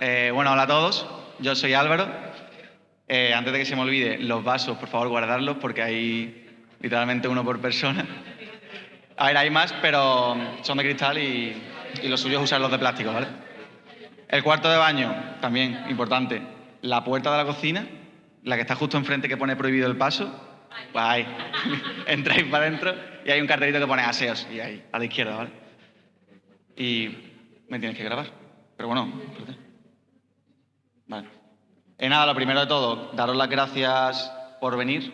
Bueno, hola a todos. Yo soy Álvaro. Antes de que se me olvide, los vasos, por favor, guardarlos porque hay literalmente uno por persona. A ver, hay más, pero son de cristal y lo suyo es usarlos de plástico, ¿vale? El cuarto de baño, también importante. La puerta de la cocina, la que está justo enfrente que pone prohibido el paso, pues ahí, entráis para adentro y hay un cartelito que pone aseos y ahí, a la izquierda, ¿vale? Y me tienes que grabar. Pero bueno, espérate. Vale. Nada, lo primero de todo, daros las gracias por venir.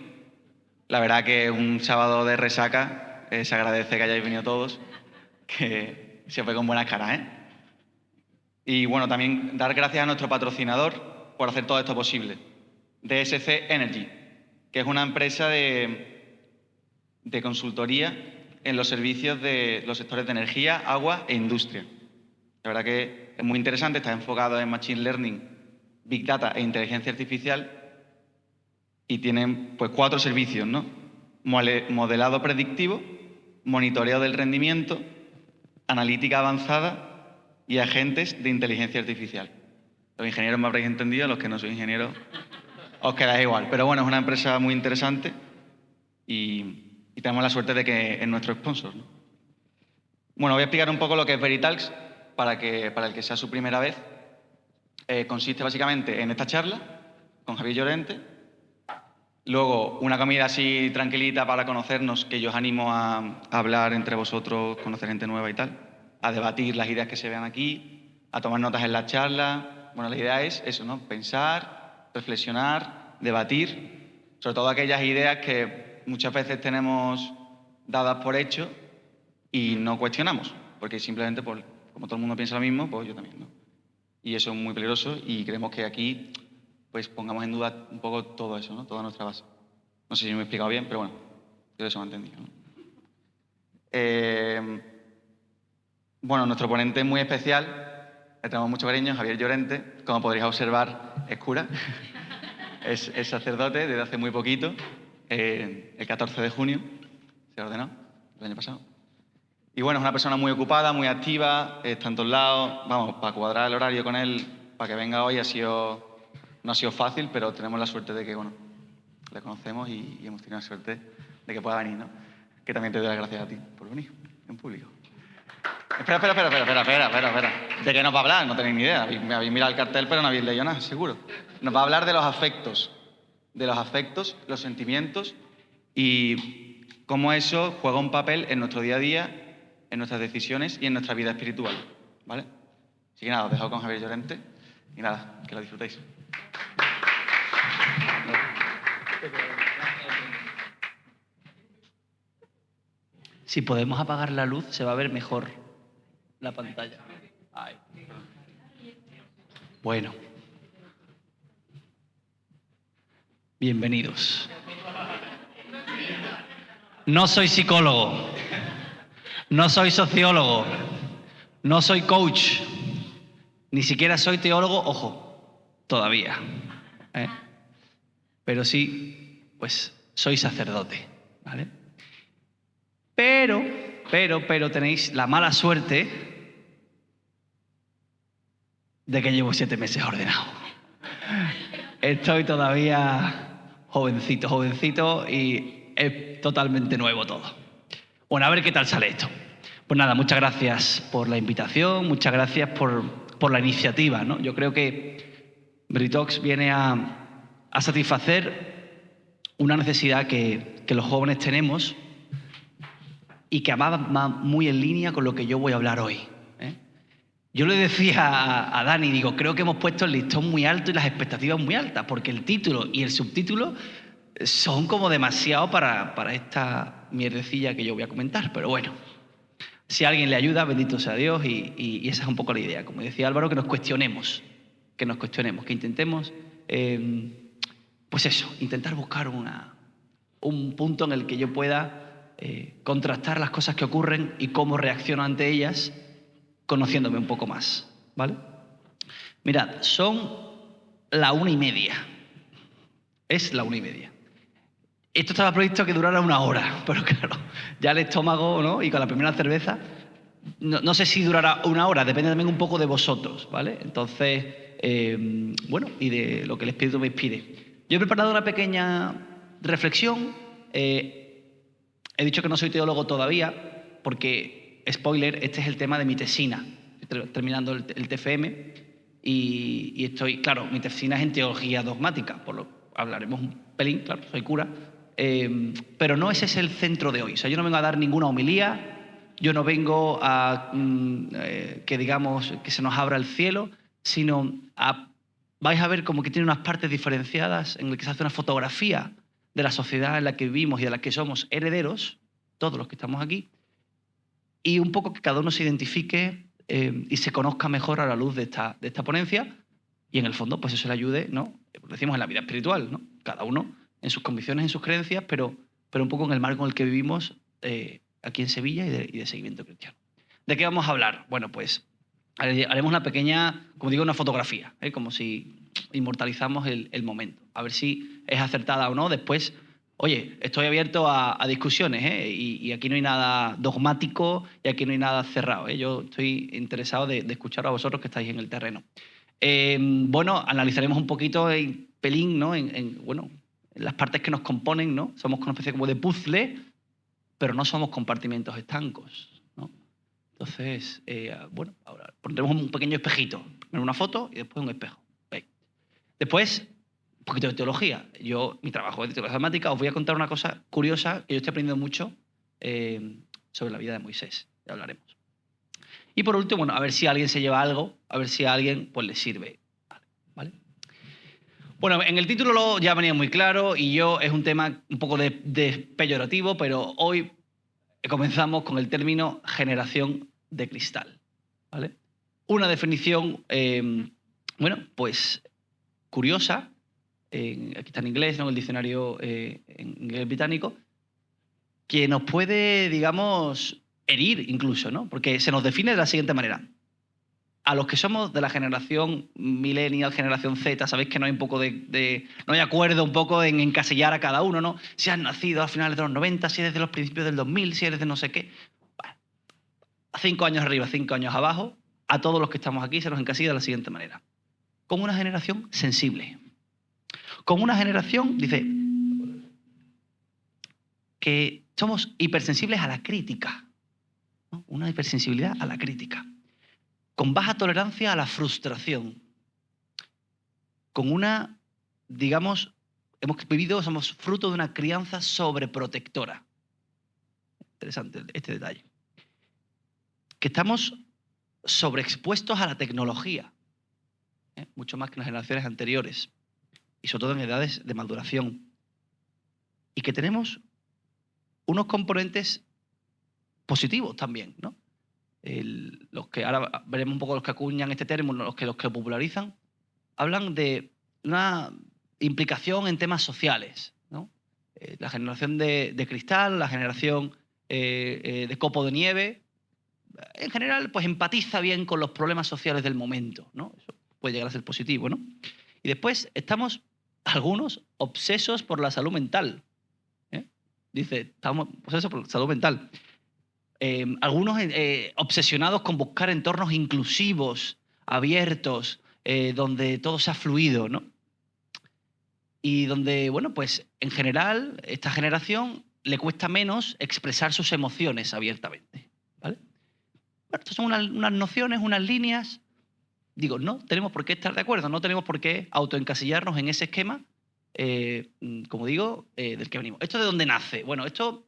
La verdad que un sábado de resaca se agradece que hayáis venido todos, que se fue con buenas caras, ¿eh? Y bueno, también dar gracias a nuestro patrocinador por hacer todo esto posible, DSC Energy, que es una empresa de consultoría en los servicios de los sectores de energía, agua e industria. La verdad que es muy interesante, está enfocado en Machine Learning, Big Data e Inteligencia Artificial y tienen pues 4 servicios, ¿no? Modelado predictivo, monitoreo del rendimiento, analítica avanzada y agentes de inteligencia artificial. Los ingenieros me habréis entendido, los que no sois ingenieros os quedáis igual. Pero bueno, es una empresa muy interesante y tenemos la suerte de que es nuestro sponsor, ¿no? Bueno, voy a explicar un poco lo que es Veritalks para el que sea su primera vez. Consiste básicamente en esta charla con Javier Llorente, luego una comida así tranquilita para conocernos, que yo os animo a hablar entre vosotros, conocer gente nueva y tal, a debatir las ideas que se vean aquí, a tomar notas en la charla. Bueno, la idea es eso, ¿no? Pensar, reflexionar, debatir, sobre todo aquellas ideas que muchas veces tenemos dadas por hecho y no cuestionamos, porque simplemente, pues, como todo el mundo piensa lo mismo, pues yo también, ¿no? Y eso es muy peligroso y creemos que aquí pues pongamos en duda un poco todo eso, ¿no? Toda nuestra base. No sé si me he explicado bien, pero bueno, yo eso me he entendido, ¿no? Bueno, nuestro ponente es muy especial, le tenemos mucho cariño, Javier Llorente. Como podréis observar, es cura, es sacerdote desde hace muy poquito, el 14 de junio se ordenó, el año pasado. Y bueno, es una persona muy ocupada, muy activa, está en todos lados. Vamos, para cuadrar el horario con él, para que venga hoy, no ha sido fácil, pero tenemos la suerte de que, bueno, le conocemos y hemos tenido la suerte de que pueda venir, ¿no? Que también te doy las gracias a ti por venir en público. Espera. ¿De qué nos va a hablar? No tenéis ni idea. Me habéis mirado el cartel, pero no habéis leído nada, seguro. Nos va a hablar de los afectos, los sentimientos y cómo eso juega un papel en nuestro día a día, en nuestras decisiones y en nuestra vida espiritual, ¿vale? Así que nada, os dejo con Javier Llorente y nada, que lo disfrutéis. Si podemos apagar la luz, se va a ver mejor la pantalla. Ay. Bueno. Bienvenidos. No soy psicólogo. No soy sociólogo, no soy coach, ni siquiera soy teólogo, ojo, todavía, ¿eh? Pero sí, pues soy sacerdote, ¿vale? Pero tenéis la mala suerte de que llevo 7 meses ordenado. Estoy todavía jovencito y es totalmente nuevo todo. Bueno, a ver qué tal sale esto. Pues nada, muchas gracias por la invitación, muchas gracias por la iniciativa, ¿no? Yo creo que Veritalks viene a satisfacer una necesidad que los jóvenes tenemos y que va muy en línea con lo que yo voy a hablar hoy, ¿eh? Yo le decía a Dani, digo, creo que hemos puesto el listón muy alto y las expectativas muy altas, porque el título y el subtítulo son como demasiado para esta mierdecilla que yo voy a comentar, pero bueno, si a alguien le ayuda, bendito sea Dios y esa es un poco la idea. Como decía Álvaro, que nos cuestionemos, que intentemos, pues eso, intentar buscar un punto en el que yo pueda contrastar las cosas que ocurren y cómo reacciono ante ellas, conociéndome un poco más, ¿vale? Mirad, son la 1:30. Es la 1:30. Esto estaba previsto que durara 1 hora, pero claro, ya el estómago, ¿no? Y con la primera cerveza, no sé si durará 1 hora, depende también un poco de vosotros, ¿vale? Entonces, bueno, y de lo que el Espíritu me inspire. Yo he preparado una pequeña reflexión. He dicho que no soy teólogo todavía porque, spoiler, este es el tema de mi tesina. Estoy terminando el TFM y estoy, claro, mi tesina es en teología dogmática, por lo que hablaremos un pelín, claro, soy cura, pero no ese es el centro de hoy. O sea, yo no vengo a dar ninguna homilía, yo no vengo a que digamos que se nos abra el cielo, sino vais a ver como que tiene unas partes diferenciadas en las que se hace una fotografía de la sociedad en la que vivimos y de la que somos herederos, todos los que estamos aquí, y un poco que cada uno se identifique y se conozca mejor a la luz de esta ponencia, y en el fondo pues eso le ayude, ¿no? Decimos en la vida espiritual, ¿no? Cada uno en sus convicciones, en sus creencias, pero un poco en el marco en el que vivimos aquí en Sevilla y de seguimiento cristiano. ¿De qué vamos a hablar? Bueno, pues haremos una pequeña, como digo, una fotografía, como si inmortalizamos el momento. A ver si es acertada o no. Después, oye, estoy abierto a discusiones, y aquí no hay nada dogmático y aquí no hay nada cerrado. Yo estoy interesado de escuchar a vosotros que estáis en el terreno. Bueno, analizaremos un poquito en pelín, ¿no? En las partes que nos componen, ¿no? Somos una especie como de puzzle, pero no somos compartimentos estancos, ¿no? Entonces, bueno, ahora pondremos un pequeño espejito. Primero una foto y después un espejo. ¿Veis? Después, un poquito de teología. Mi trabajo es de teología dogmática. Os voy a contar una cosa curiosa que yo estoy aprendiendo mucho sobre la vida de Moisés. Ya hablaremos. Y por último, bueno, a ver si alguien se lleva algo, a ver si a alguien pues le sirve. ¿Vale? Bueno, en el título ya venía muy claro y es un tema un poco de peyorativo, pero hoy comenzamos con el término generación de cristal. ¿Vale? Una definición, bueno, pues curiosa, aquí está en inglés, ¿no? En el diccionario en inglés británico, que nos puede, digamos, herir incluso, ¿no? Porque se nos define de la siguiente manera. A los que somos de la generación millennial, generación Z, sabéis que no hay un poco no hay acuerdo un poco en encasillar a cada uno, ¿no? Si has nacido a finales de los 90, si eres de los principios del 2000, si eres de no sé qué. Bueno, 5 años arriba, 5 años abajo, a todos los que estamos aquí se nos encasilla de la siguiente manera. Como una generación sensible. Como una generación, dice, que somos hipersensibles a la crítica, ¿no? Una hipersensibilidad a la crítica. Con baja tolerancia a la frustración. Con una, digamos, somos fruto de una crianza sobreprotectora. Interesante este detalle. Que estamos sobreexpuestos a la tecnología, mucho más que en las generaciones anteriores, y sobre todo en edades de maduración. Y que tenemos unos componentes positivos también, ¿no? Los que ahora veremos un poco los que acuñan este término, los que lo popularizan, hablan de una implicación en temas sociales, ¿no? La generación de cristal, la generación de copo de nieve, en general, pues empatiza bien con los problemas sociales del momento, ¿no? Eso puede llegar a ser positivo, ¿no? Y después estamos, algunos, obsesos por la salud mental. Dice, estamos obsesos por la salud mental. Algunos obsesionados con buscar entornos inclusivos, abiertos, donde todo sea fluido, ¿no? Y donde, bueno, pues en general, esta generación le cuesta menos expresar sus emociones abiertamente, ¿vale? Bueno, estas son unas nociones, unas líneas. Digo, no tenemos por qué estar de acuerdo, no tenemos por qué autoencasillarnos en ese esquema, como digo, del que venimos. ¿Esto de dónde nace? Bueno, esto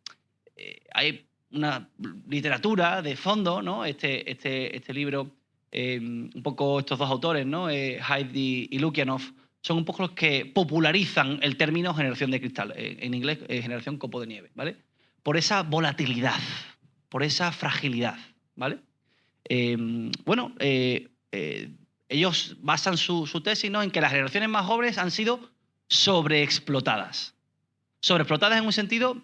hay una literatura de fondo, ¿no? Este libro, un poco estos dos autores, ¿no? Heidi y Lukianov, son un poco los que popularizan el término generación de cristal, en inglés generación copo de nieve, ¿vale? Por esa volatilidad, por esa fragilidad, ¿vale? Bueno, ellos basan su tesis, ¿no?, en que las generaciones más jóvenes han sido sobreexplotadas. Sobreexplotadas en un sentido,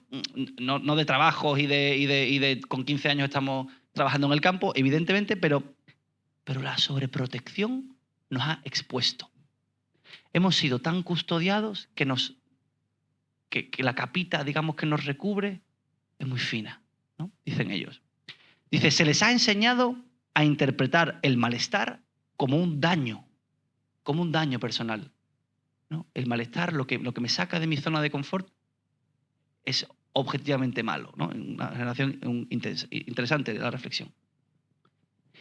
no de trabajos y de con 15 años estamos trabajando en el campo, evidentemente, pero la sobreprotección nos ha expuesto. Hemos sido tan custodiados que la capita, digamos, que nos recubre es muy fina, ¿no? Dicen ellos. Dice, se les ha enseñado a interpretar el malestar como un daño, como un daño personal, ¿no? El malestar, lo que me saca de mi zona de confort, es objetivamente malo, ¿no? Una generación interesante de la reflexión.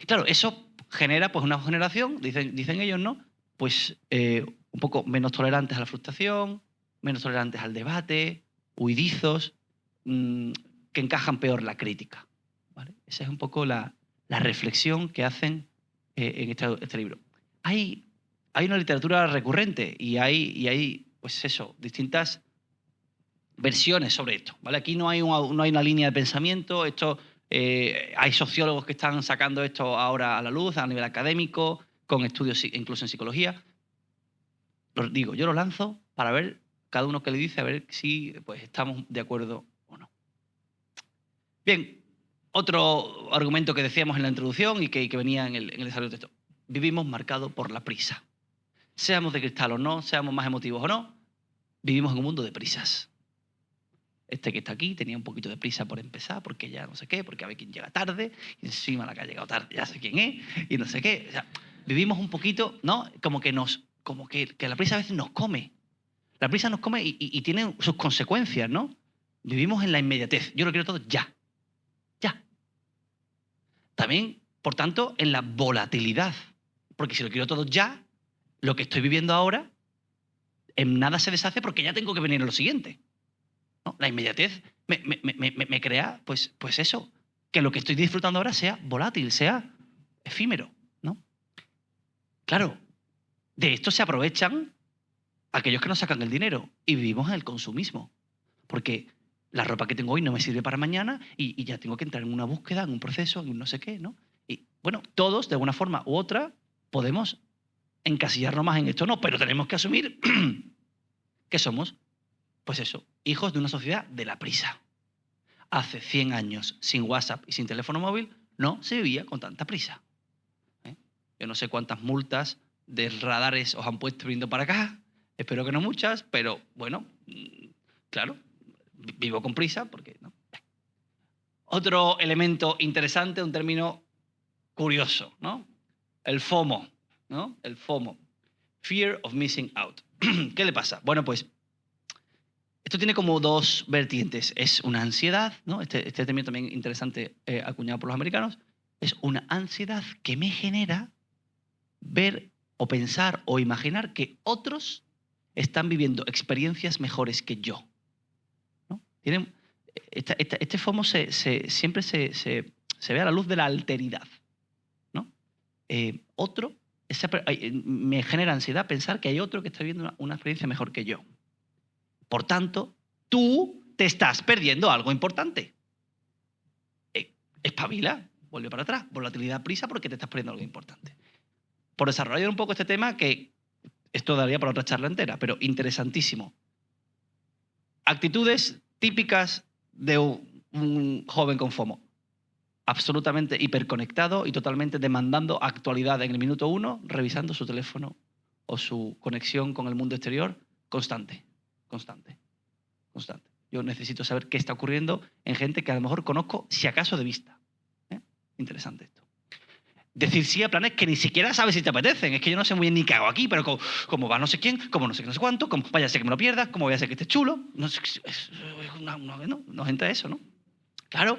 Claro, eso genera pues, una generación, dicen ellos, ¿no? Pues un poco menos tolerantes a la frustración, menos tolerantes al debate, huidizos, que encajan peor la crítica, ¿vale? Esa es un poco la reflexión que hacen en este libro. Hay una literatura recurrente y hay pues eso, distintas versiones sobre esto, ¿vale? Aquí no hay una línea de pensamiento. Hay sociólogos que están sacando esto ahora a la luz a nivel académico, con estudios incluso en psicología. Yo lo lanzo para ver cada uno que le dice, a ver si pues, estamos de acuerdo o no. Bien, otro argumento que decíamos en la introducción y que venía en el desarrollo de texto. Vivimos marcados por la prisa. Seamos de cristal o no, seamos más emotivos o no, vivimos en un mundo de prisas. Este que está aquí tenía un poquito de prisa por empezar, porque ya no sé qué, porque a ver quién llega tarde, y encima la que ha llegado tarde ya sé quién es, y no sé qué. O sea, vivimos un poquito, ¿no? Como que la prisa a veces nos come. La prisa nos come y tiene sus consecuencias, ¿no? Vivimos en la inmediatez. Yo lo quiero todo ya. Ya. También, por tanto, en la volatilidad. Porque si lo quiero todo ya, lo que estoy viviendo ahora en nada se deshace porque ya tengo que venir a lo siguiente, ¿no? La inmediatez me crea, pues eso, que lo que estoy disfrutando ahora sea volátil, sea efímero, ¿no? Claro, de esto se aprovechan aquellos que nos sacan el dinero y vivimos en el consumismo. Porque la ropa que tengo hoy no me sirve para mañana y ya tengo que entrar en una búsqueda, en un proceso, en un no sé qué, ¿no? Y bueno, todos, de alguna forma u otra, podemos encasillarnos más en esto, no, pero tenemos que asumir que somos, pues eso, hijos de una sociedad de la prisa. Hace 100 años, sin WhatsApp y sin teléfono móvil, no se vivía con tanta prisa. Yo no sé cuántas multas de radares os han puesto viniendo para acá, espero que no muchas, pero bueno, claro, vivo con prisa porque no. Otro elemento interesante, un término curioso, ¿no? El FOMO, ¿no? El FOMO, Fear of Missing Out. ¿Qué le pasa? Bueno, pues esto tiene como dos vertientes. Es una ansiedad, ¿no? Este término también interesante, acuñado por los americanos. Es una ansiedad que me genera ver o pensar o imaginar que otros están viviendo experiencias mejores que yo, ¿no? Este FOMO siempre se ve a la luz de la alteridad, ¿no? Me genera ansiedad pensar que hay otro que está viviendo una experiencia mejor que yo. Por tanto, tú te estás perdiendo algo importante. Espabila, vuelve para atrás. Volatilidad, prisa, porque te estás perdiendo algo importante. Por desarrollar un poco este tema, que esto daría para otra charla entera, pero interesantísimo. Actitudes típicas de un joven con FOMO. Absolutamente hiperconectado y totalmente demandando actualidad en el minuto 1, revisando su teléfono o su conexión con el mundo exterior constante. Yo necesito saber qué está ocurriendo en gente que a lo mejor conozco, si acaso, de vista. Interesante esto. Decir sí a planes que ni siquiera sabes si te apetecen. Es que yo no sé muy bien ni qué hago aquí, pero como va no sé quién, como no sé qué, no sé cuánto, como vaya a ser que me lo pierdas, como voy a ser que esté chulo. No sé, nos entra eso, ¿no? Claro,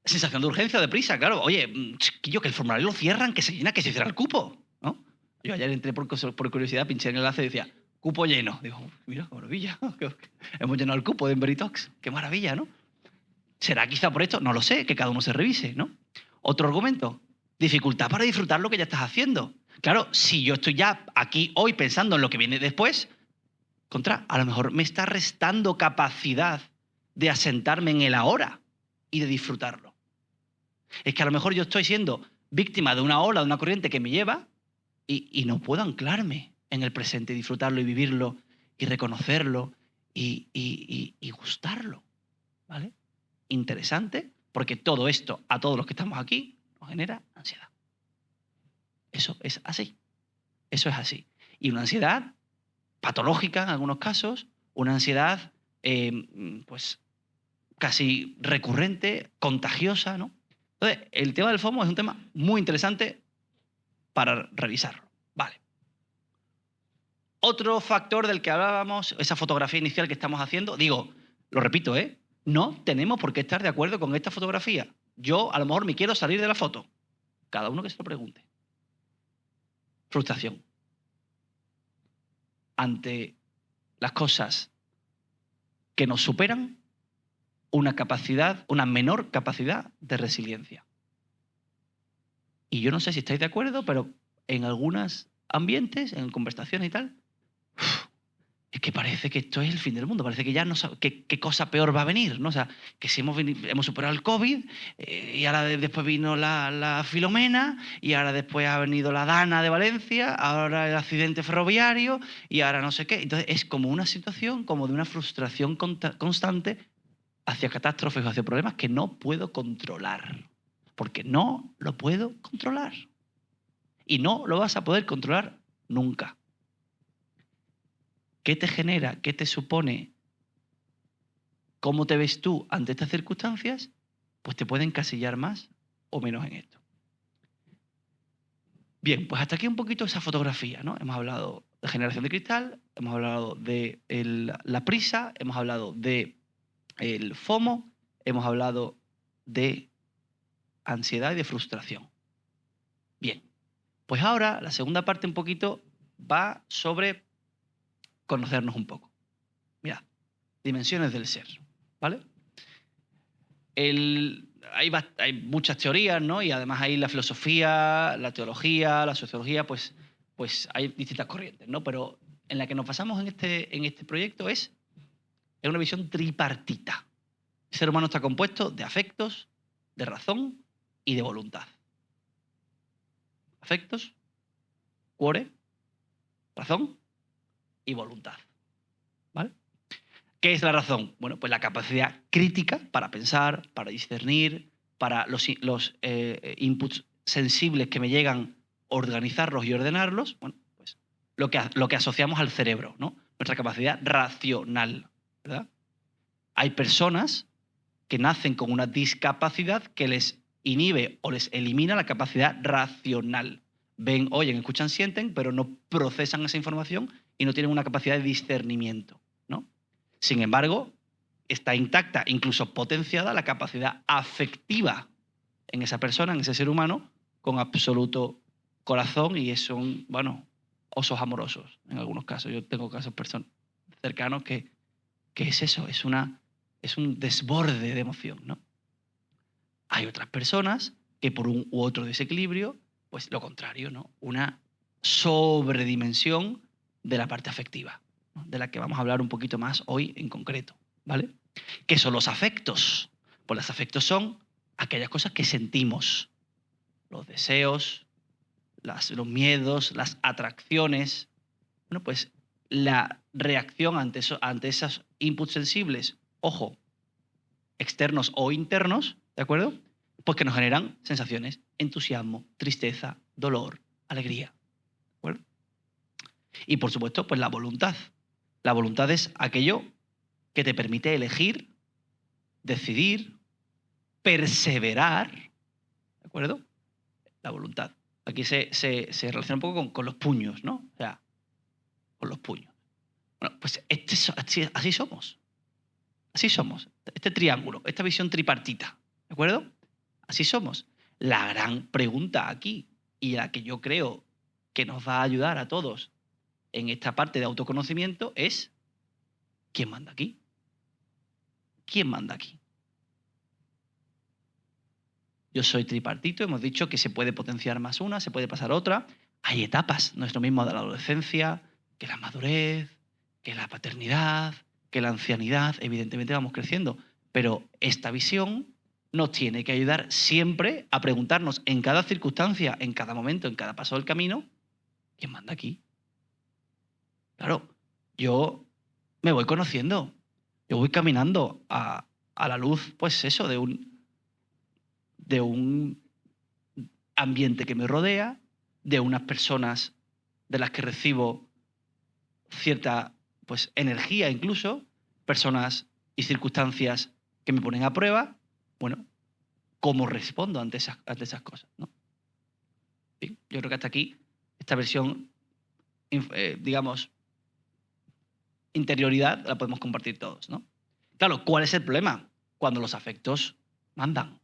sensación de urgencia o de prisa, claro. Oye, chiquillo, que el formulario lo cierran, que se llena, que se cierra el cupo, ¿no? Yo ayer entré por curiosidad, pinché en el enlace y decía, cupo lleno. Digo, mira, qué maravilla. Hemos llenado el cupo de Enveritox. Qué maravilla, ¿no? ¿Será quizá por esto? No lo sé, que cada uno se revise, ¿no? Otro argumento, dificultad para disfrutar lo que ya estás haciendo. Claro, si yo estoy ya aquí hoy pensando en lo que viene después, a lo mejor me está restando capacidad de asentarme en el ahora y de disfrutarlo. Es que a lo mejor yo estoy siendo víctima de una ola, de una corriente que me lleva y no puedo anclarme en el presente y disfrutarlo y vivirlo y reconocerlo y gustarlo, ¿vale? Interesante, porque todo esto, a todos los que estamos aquí, nos genera ansiedad. Eso es así. Eso es así. Y una ansiedad patológica en algunos casos, una ansiedad pues casi recurrente, contagiosa, ¿no? Entonces, el tema del FOMO es un tema muy interesante para revisarlo. Vale. Otro factor del que hablábamos, esa fotografía inicial que estamos haciendo, digo, lo repito, no tenemos por qué estar de acuerdo con esta fotografía. Yo a lo mejor me quiero salir de la foto. Cada uno que se lo pregunte. Frustración. Ante las cosas que nos superan, una menor capacidad de resiliencia. Y yo no sé si estáis de acuerdo, pero en algunos ambientes, en conversaciones y tal, es que parece que esto es el fin del mundo, parece que ya no sabe qué cosa peor va a venir, ¿no? O sea, que si hemos superado el COVID, y ahora después vino la Filomena, y ahora después ha venido la Dana de Valencia, ahora el accidente ferroviario, y ahora no sé qué. Entonces es como una situación, como de una frustración constante hacia catástrofes o hacia problemas que no puedo controlar. Porque no lo puedo controlar. Y no lo vas a poder controlar nunca. ¿Qué te genera? ¿Qué te supone? ¿Cómo te ves tú ante estas circunstancias? Pues te pueden encasillar más o menos en esto. Bien, pues hasta aquí un poquito esa fotografía, ¿no? Hemos hablado de generación de cristal, hemos hablado de la prisa, hemos hablado de el FOMO, hemos hablado de ansiedad y de frustración. Bien, pues ahora la segunda parte un poquito va sobre conocernos un poco. Mirad, dimensiones del ser, ¿vale? Hay muchas teorías, ¿no? Y además hay la filosofía, la teología, la sociología, pues hay distintas corrientes, ¿no? Pero en la que nos basamos en este proyecto es una visión tripartita. El ser humano está compuesto de afectos, de razón y de voluntad. Afectos, cuore, razón y voluntad. ¿Vale? ¿Qué es la razón? Bueno, pues la capacidad crítica para pensar, para discernir, para los inputs sensibles que me llegan, organizarlos y ordenarlos. Bueno, pues lo que asociamos al cerebro, ¿no? Nuestra capacidad racional, ¿verdad? Hay personas que nacen con una discapacidad que les inhibe o les elimina la capacidad racional. Ven, oyen, escuchan, sienten, pero no procesan esa información y no tienen una capacidad de discernimiento, ¿no? Sin embargo, está intacta, incluso potenciada, la capacidad afectiva en esa persona, en ese ser humano, con absoluto corazón, y son, bueno, osos amorosos en algunos casos. Yo tengo casos cercanos que es eso, es un desborde de emoción, ¿no? Hay otras personas que por un u otro desequilibrio, pues lo contrario, ¿no? Una sobredimensión de la parte afectiva, ¿no? De la que vamos a hablar un poquito más hoy en concreto, ¿vale? ¿Qué son los afectos? Pues los afectos son aquellas cosas que sentimos, los deseos, los miedos, las atracciones. Bueno, pues la reacción ante esos inputs sensibles, ojo, externos o internos, ¿de acuerdo? Pues que nos generan sensaciones, entusiasmo, tristeza, dolor, alegría, ¿de acuerdo? Y por supuesto, pues la voluntad. La voluntad es aquello que te permite elegir, decidir, perseverar, ¿de acuerdo? La voluntad. Aquí se relaciona un poco con los puños, ¿no? O sea, con los puños. Bueno, pues así somos. Así somos. Este triángulo, esta visión tripartita, ¿de acuerdo? Así somos. La gran pregunta aquí, y la que yo creo que nos va a ayudar a todos en esta parte de autoconocimiento, es ¿quién manda aquí? ¿Quién manda aquí? Yo soy tripartito, hemos dicho que se puede potenciar más una, se puede pasar otra. Hay etapas, no es lo mismo de la adolescencia, que la madurez, que la paternidad, que la ancianidad. Evidentemente vamos creciendo, pero esta visión nos tiene que ayudar siempre a preguntarnos en cada circunstancia, en cada momento, en cada paso del camino, ¿quién manda aquí? Claro, yo me voy conociendo, yo voy caminando a la luz, pues eso, de un ambiente que me rodea, de unas personas de las que recibo cierta, pues, energía incluso, personas y circunstancias que me ponen a prueba. Bueno, ¿cómo respondo ante esas cosas, ¿no? Bien, yo creo que hasta aquí esta versión, digamos, interioridad la podemos compartir todos, ¿no? Claro, ¿cuál es el problema? Cuando los afectos mandan.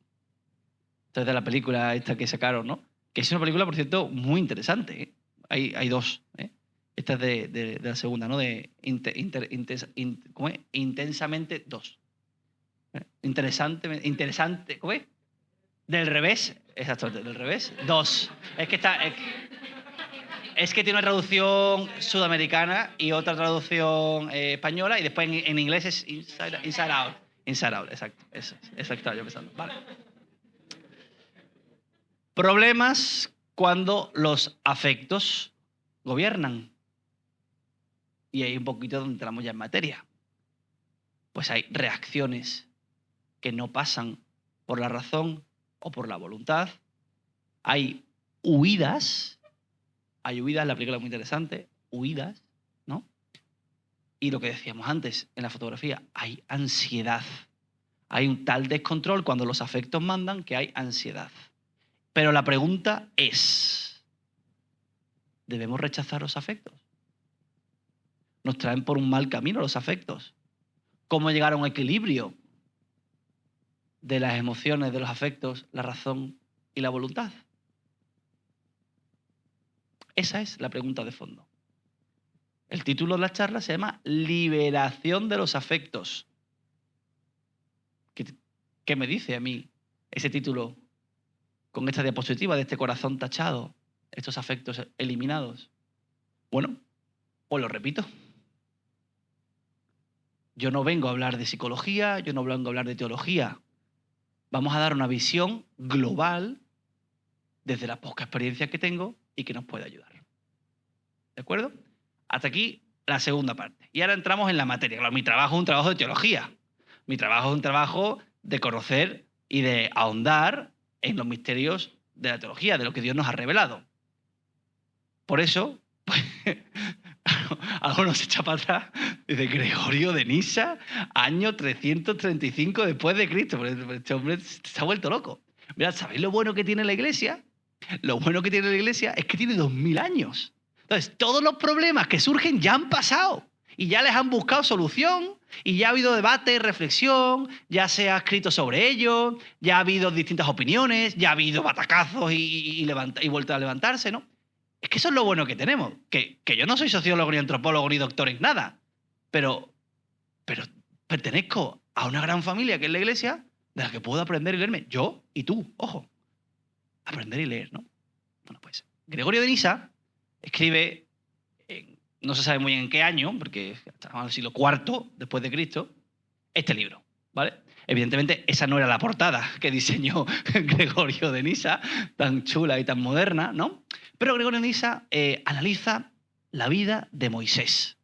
Entonces, de la película esta que sacaron, ¿no? Que es una película, por cierto, muy interesante, ¿eh? Hay dos, ¿eh? Esta es de la segunda, ¿no? ¿Cómo es? Intensamente 2. Interesante, ¿cómo es? Del revés, exactamente, del revés, 2. Es que tiene una traducción sudamericana y otra traducción española, y después en inglés es Inside Out. Inside Out, exacto. Eso estaba yo pensando. Vale. Problemas cuando los afectos gobiernan. Y ahí un poquito donde entramos ya en materia. Pues hay reacciones que no pasan por la razón o por la voluntad. Hay huidas. La película es muy interesante. Huidas, ¿no? Y lo que decíamos antes en la fotografía, hay ansiedad. Hay un tal descontrol cuando los afectos mandan que hay ansiedad. Pero la pregunta es, ¿debemos rechazar los afectos? Nos traen por un mal camino los afectos. ¿Cómo llegar a un equilibrio de las emociones, de los afectos, la razón y la voluntad? Esa es la pregunta de fondo. El título de la charla se llama Liberación de los afectos. ¿Qué me dice a mí ese título con esta diapositiva de este corazón tachado, estos afectos eliminados? Bueno, os lo repito. Yo no vengo a hablar de psicología, yo no vengo a hablar de teología. Vamos a dar una visión global desde la poca experiencia que tengo y que nos puede ayudar. ¿De acuerdo? Hasta aquí la segunda parte. Y ahora entramos en la materia. Claro, mi trabajo es un trabajo de teología. Mi trabajo es un trabajo de conocer y de ahondar en los misterios de la teología, de lo que Dios nos ha revelado. Por eso, pues, algunos se echa para atrás, dice Gregorio de Nisa, año 335 después de Cristo. Pero este hombre se ha vuelto loco. Mirad, ¿sabéis lo bueno que tiene la Iglesia? Lo bueno que tiene la Iglesia es que tiene 2000 años. Entonces, todos los problemas que surgen ya han pasado y ya les han buscado solución y ya ha habido debate, reflexión, ya se ha escrito sobre ello, ya ha habido distintas opiniones, ya ha habido batacazos y vuelta a levantarse, ¿no? Es que eso es lo bueno que tenemos, que yo no soy sociólogo, ni antropólogo, ni doctor en nada, pero pertenezco a una gran familia que es la Iglesia, de la que puedo aprender y leerme. Yo y tú, ojo, aprender y leer, ¿no? Bueno, pues Gregorio de Nisa escribe, no se sabe muy bien en qué año, porque estamos en el siglo IV después de Cristo, este libro, ¿vale? Evidentemente, esa no era la portada que diseñó Gregorio de Nisa, tan chula y tan moderna, ¿no? Pero Gregorio de Nisa analiza la vida de Moisés.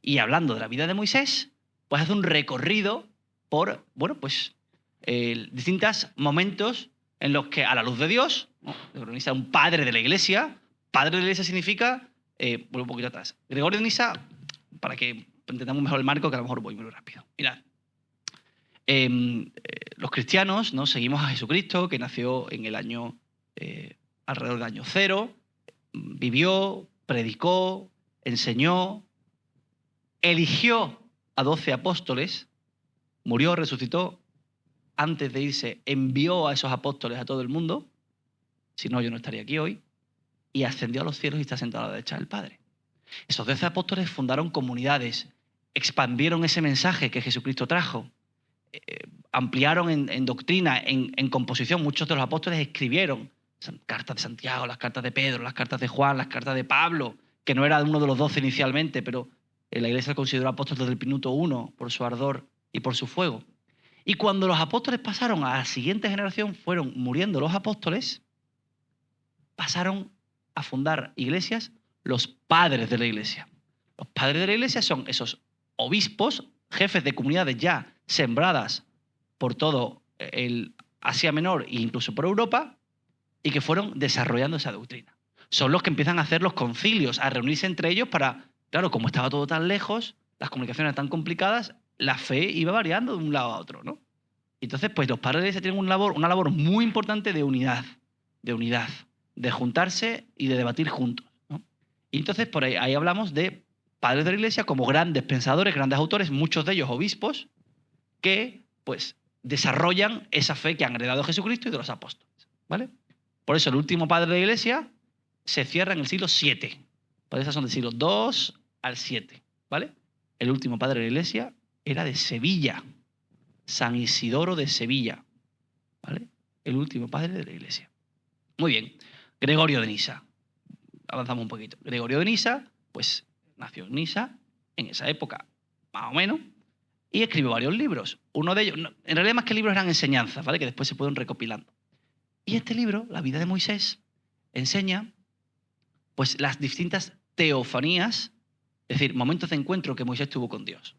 Y hablando de la vida de Moisés, pues hace un recorrido por, bueno, pues distintos momentos en los que, a la luz de Dios, ¿no? Gregorio de Nisa es un padre de la Iglesia. Padre de la Iglesia significa, voy un poquito atrás. Gregorio de Nisa, para que entendamos mejor el marco, que a lo mejor voy muy rápido. Mirad, los cristianos, ¿no? Seguimos a Jesucristo, que nació en el año, alrededor del año 0, vivió, predicó, enseñó, eligió a 12 apóstoles, murió, resucitó, antes de irse envió a esos apóstoles a todo el mundo, si no yo no estaría aquí hoy, y ascendió a los cielos y está sentado a la derecha del Padre. Esos 12 apóstoles fundaron comunidades, expandieron ese mensaje que Jesucristo trajo, ampliaron en doctrina, en composición. Muchos de los apóstoles escribieron cartas de Santiago, las cartas de Pedro, las cartas de Juan, las cartas de Pablo, que no era uno de los 12 inicialmente, pero la Iglesia lo consideró apóstol desde el minuto 1 por su ardor y por su fuego. Y cuando los apóstoles pasaron a la siguiente generación, fueron muriendo los apóstoles, pasaron a fundar iglesias los padres de la Iglesia. Los padres de la Iglesia son esos obispos, jefes de comunidades ya sembradas por todo el Asia Menor e incluso por Europa, y que fueron desarrollando esa doctrina. Son los que empiezan a hacer los concilios, a reunirse entre ellos para, claro, como estaba todo tan lejos, las comunicaciones tan complicadas, la fe iba variando de un lado a otro, ¿no? Entonces, pues los padres de la Iglesia tienen una labor muy importante de unidad, de juntarse y de debatir juntos, ¿no? Y entonces, por ahí hablamos de padres de la Iglesia como grandes pensadores, grandes autores, muchos de ellos obispos, que pues desarrollan esa fe que han heredado de Jesucristo y de los apóstoles, ¿vale? Por eso el último padre de la Iglesia se cierra en el siglo VII. Por eso son del siglo II al VII, ¿vale? El último padre de la Iglesia era de Sevilla, San Isidoro de Sevilla, ¿vale? El último padre de la Iglesia. Muy bien, Gregorio de Nisa. Avanzamos un poquito. Gregorio de Nisa, pues nació en Nisa en esa época, más o menos, y escribió varios libros. Uno de ellos, en realidad más que libros eran enseñanzas, ¿vale? Que después se fueron recopilando. Y este libro, La vida de Moisés, enseña pues las distintas teofanías, es decir, momentos de encuentro que Moisés tuvo con Dios.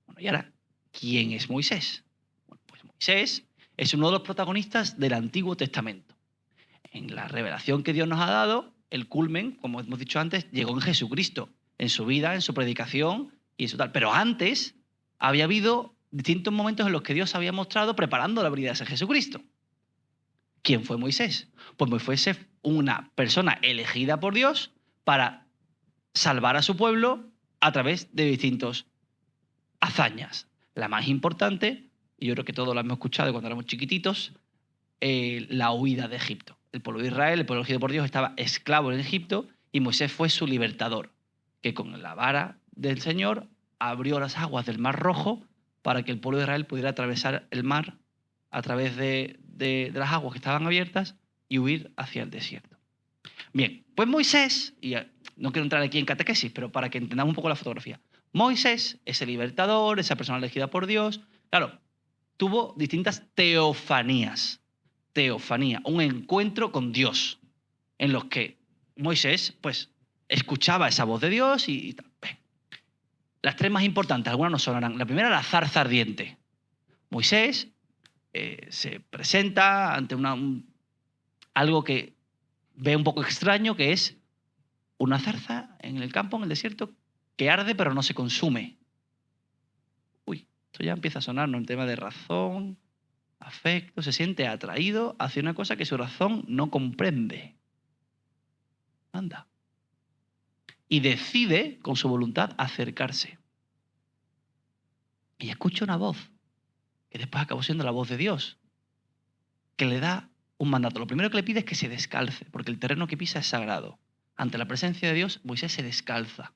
Bueno, y ahora, ¿quién es Moisés? Bueno, pues Moisés es uno de los protagonistas del Antiguo Testamento. En la revelación que Dios nos ha dado, el culmen, como hemos dicho antes, llegó en Jesucristo, en su vida, en su predicación y en su tal. Pero antes había habido distintos momentos en los que Dios había mostrado preparando la venida de Jesucristo. ¿Quién fue Moisés? Pues Moisés es una persona elegida por Dios para salvar a su pueblo a través de distintas hazañas. La más importante, y yo creo que todos la hemos escuchado cuando éramos chiquititos, la huida de Egipto. El pueblo de Israel, el pueblo elegido por Dios, estaba esclavo en Egipto y Moisés fue su libertador, que con la vara del Señor abrió las aguas del Mar Rojo para que el pueblo de Israel pudiera atravesar el mar a través de las aguas que estaban abiertas y huir hacia el desierto. Bien, pues Moisés, y no quiero entrar aquí en catequesis, pero para que entendamos un poco la fotografía, Moisés, ese libertador, esa persona elegida por Dios, claro, tuvo distintas teofanías. Teofanía, un encuentro con Dios, en los que Moisés pues escuchaba esa voz de Dios y tal. Las tres más importantes, algunas nos sonarán. La primera, la zarza ardiente. Moisés se presenta ante algo que ve un poco extraño, que es una zarza en el campo, en el desierto, que arde pero no se consume. Uy, esto ya empieza a sonar, ¿no? El tema de razón, afecto, se siente atraído hacia una cosa que su razón no comprende. Anda. Y decide, con su voluntad, acercarse. Y escucha una voz, que después acabó siendo la voz de Dios, que le da un mandato. Lo primero que le pide es que se descalce, porque el terreno que pisa es sagrado. Ante la presencia de Dios, Moisés se descalza.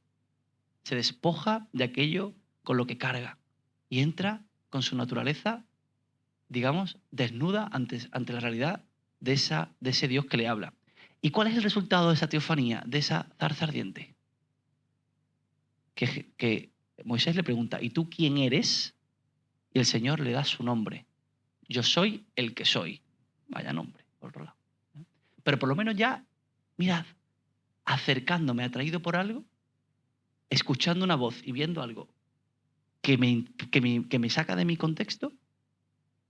Se despoja de aquello con lo que carga. Y entra con su naturaleza, digamos, desnuda ante la realidad de ese Dios que le habla. ¿Y cuál es el resultado de esa teofanía, de esa zarza ardiente? Que Moisés le pregunta, ¿y tú quién eres? Y el Señor le da su nombre. Yo soy el que soy. Vaya nombre, por otro lado. Pero por lo menos ya, mirad, acercándome, atraído por algo, escuchando una voz y viendo algo que me saca de mi contexto,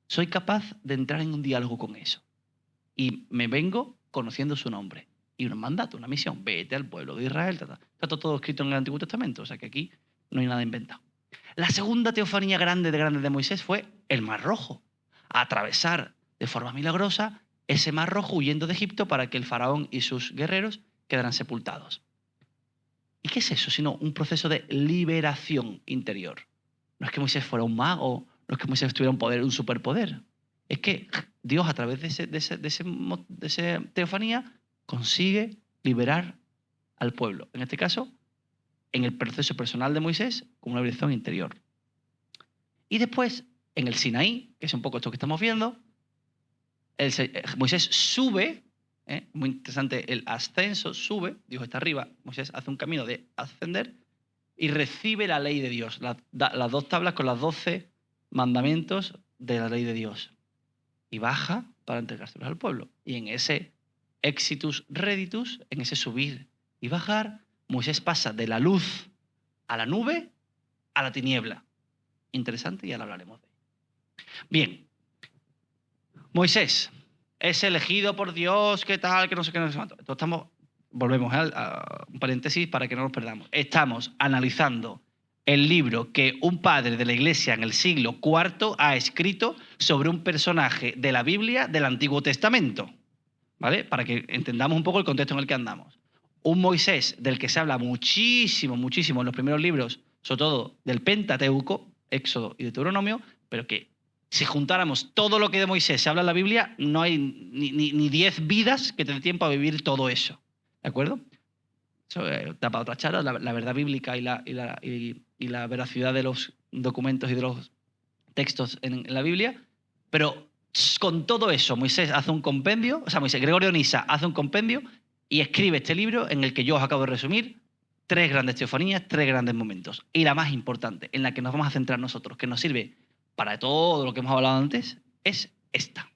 soy capaz de entrar en un diálogo con eso. Y me vengo conociendo su nombre. Y un mandato, una misión. Vete al pueblo de Israel. Está todo escrito en el Antiguo Testamento. O sea que aquí no hay nada inventado. La segunda teofanía grande de Moisés fue el Mar Rojo. Atravesar de forma milagrosa ese Mar Rojo huyendo de Egipto para que el faraón y sus guerreros quedaran sepultados. ¿Y qué es eso? Sino un proceso de liberación interior. No es que Moisés fuera un mago, no es que Moisés tuviera un poder, un superpoder. Es que Dios, a través de esa teofanía, consigue liberar al pueblo. En este caso, en el proceso personal de Moisés, como una liberación interior. Y después, en el Sinaí, que es un poco esto que estamos viendo, Moisés sube, muy interesante, el ascenso, sube, Dios está arriba, Moisés hace un camino de ascender y recibe la ley de Dios, las 2 tablas con los 12 mandamientos de la ley de Dios. Y baja para entregárselos al pueblo. Y en ese exitus reditus, en ese subir y bajar, Moisés pasa de la luz a la nube a la tiniebla. Interesante, y ahora hablaremos de ello. Bien, Moisés es elegido por Dios, ¿qué tal? Que no sé qué, no sé cuánto. Entonces volvemos a un paréntesis para que no nos perdamos. Estamos analizando el libro que un padre de la Iglesia en el siglo IV ha escrito sobre un personaje de la Biblia del Antiguo Testamento, ¿vale? Para que entendamos un poco el contexto en el que andamos. un Moisés del que se habla muchísimo, muchísimo en los primeros libros, sobre todo del Pentateuco, Éxodo y Deuteronomio, pero que si juntáramos todo lo que de Moisés se habla en la Biblia, no hay ni 10 vidas que te dé tiempo a vivir todo eso. ¿De acuerdo? Eso da para otra charla, la verdad bíblica y la veracidad de los documentos y de los textos en la Biblia. Pero con todo eso, Moisés hace un compendio, Gregorio de Nisa hace un compendio y escribe este libro en el que yo os acabo de resumir 3 grandes teofanías, 3 grandes momentos. Y la más importante, en la que nos vamos a centrar nosotros, que nos sirve para todo lo que hemos hablado antes, es esta.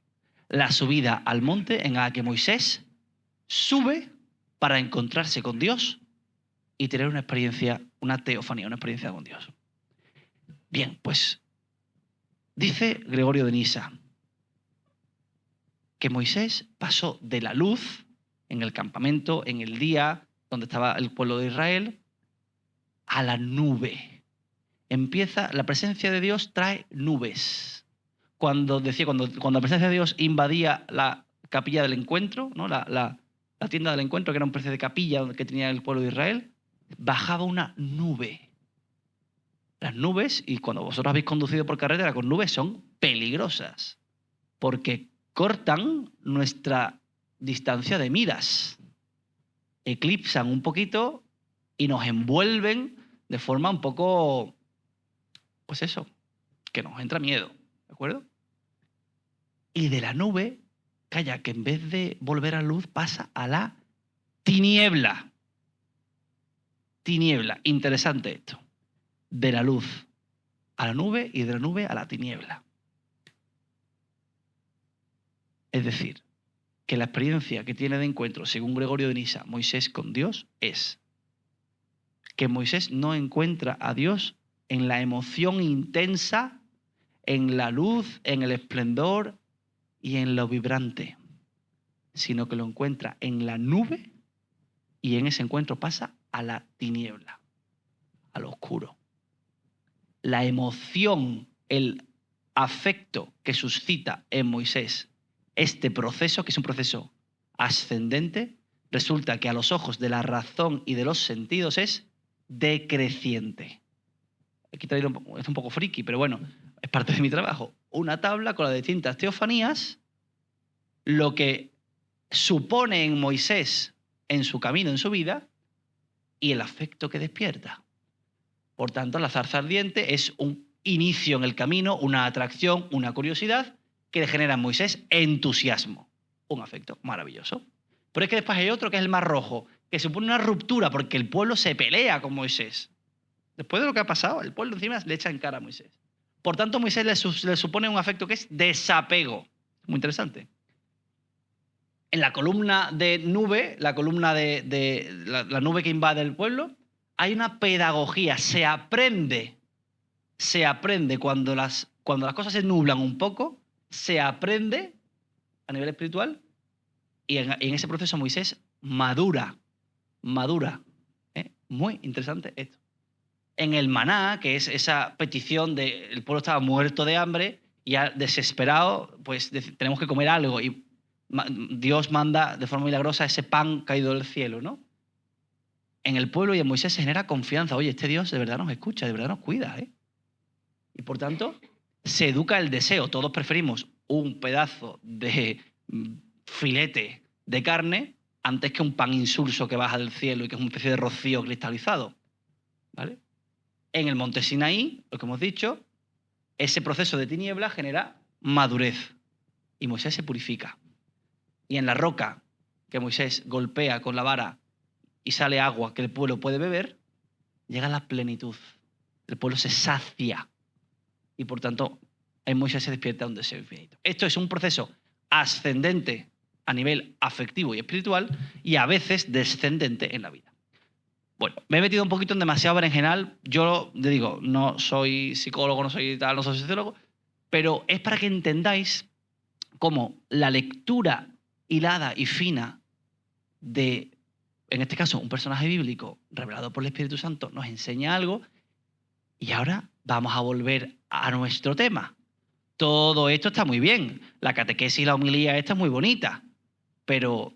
La subida al monte en la que Moisés sube para encontrarse con Dios y tener una experiencia, una teofanía, una experiencia con Dios. Bien, pues dice Gregorio de Nisa que Moisés pasó de la luz en el campamento, en el día donde estaba el pueblo de Israel, a la nube. La presencia de Dios trae nubes. Cuando la presencia de Dios invadía la capilla del encuentro, ¿no? la tienda del encuentro, que era una especie de capilla que tenía el pueblo de Israel, bajaba una nube. Las nubes, y cuando vosotros habéis conducido por carretera con nubes, son peligrosas, porque cortan nuestra distancia de miras, eclipsan un poquito y nos envuelven de forma un poco, pues eso, que nos entra miedo, ¿de acuerdo? Y de la nube, calla, que en vez de volver a la luz pasa a la tiniebla. Tiniebla, interesante esto. De la luz a la nube y de la nube a la tiniebla. Es decir, que la experiencia que tiene de encuentro, según Gregorio de Nisa, Moisés con Dios, es que Moisés no encuentra a Dios en la emoción intensa, en la luz, en el esplendor y en lo vibrante, sino que lo encuentra en la nube y en ese encuentro pasa a la tiniebla, a lo oscuro. La emoción, el afecto que suscita en Moisés este proceso, que es un proceso ascendente, resulta que a los ojos de la razón y de los sentidos es decreciente. Aquí es un poco friki, pero bueno, es parte de mi trabajo. Una tabla con las distintas teofanías, lo que supone en Moisés en su camino, en su vida, y el afecto que despierta. Por tanto, la zarza ardiente es un inicio en el camino, una atracción, una curiosidad que le genera en Moisés entusiasmo. Un afecto maravilloso. Pero es que después hay otro que es el Mar Rojo, que supone una ruptura porque el pueblo se pelea con Moisés. Después de lo que ha pasado, el pueblo encima le echa en cara a Moisés. Por tanto, Moisés le supone un afecto que es desapego. Muy interesante. En la columna de nube, la columna de la nube que invade el pueblo, hay una pedagogía. Se aprende cuando las cosas se nublan un poco, se aprende a nivel espiritual y en ese proceso Moisés madura. Muy interesante esto. En el maná, que es esa petición de el pueblo estaba muerto de hambre y ya desesperado, pues tenemos que comer algo y Dios manda de forma milagrosa ese pan caído del cielo, ¿no? En el pueblo y en Moisés se genera confianza. Oye, este Dios de verdad nos escucha, de verdad nos cuida, ¿eh? Y por tanto, se educa el deseo. Todos preferimos un pedazo de filete de carne antes que un pan insulso que baja del cielo y que es una especie de rocío cristalizado, ¿vale? En el monte Sinaí, lo que hemos dicho, ese proceso de tiniebla genera madurez y Moisés se purifica. Y en la roca que Moisés golpea con la vara y sale agua que el pueblo puede beber, llega la plenitud. El pueblo se sacia y por tanto en Moisés se despierta un deseo infinito. Esto es un proceso ascendente a nivel afectivo y espiritual y a veces descendente en la vida. Bueno, me he metido un poquito en demasiado berenjenal. Yo le digo, no soy psicólogo, no soy tal, no soy sociólogo, pero es para que entendáis cómo la lectura hilada y fina de, en este caso, un personaje bíblico revelado por el Espíritu Santo nos enseña algo. Y ahora vamos a volver a nuestro tema. Todo esto está muy bien. La catequesis y la homilía esta es muy bonita. Pero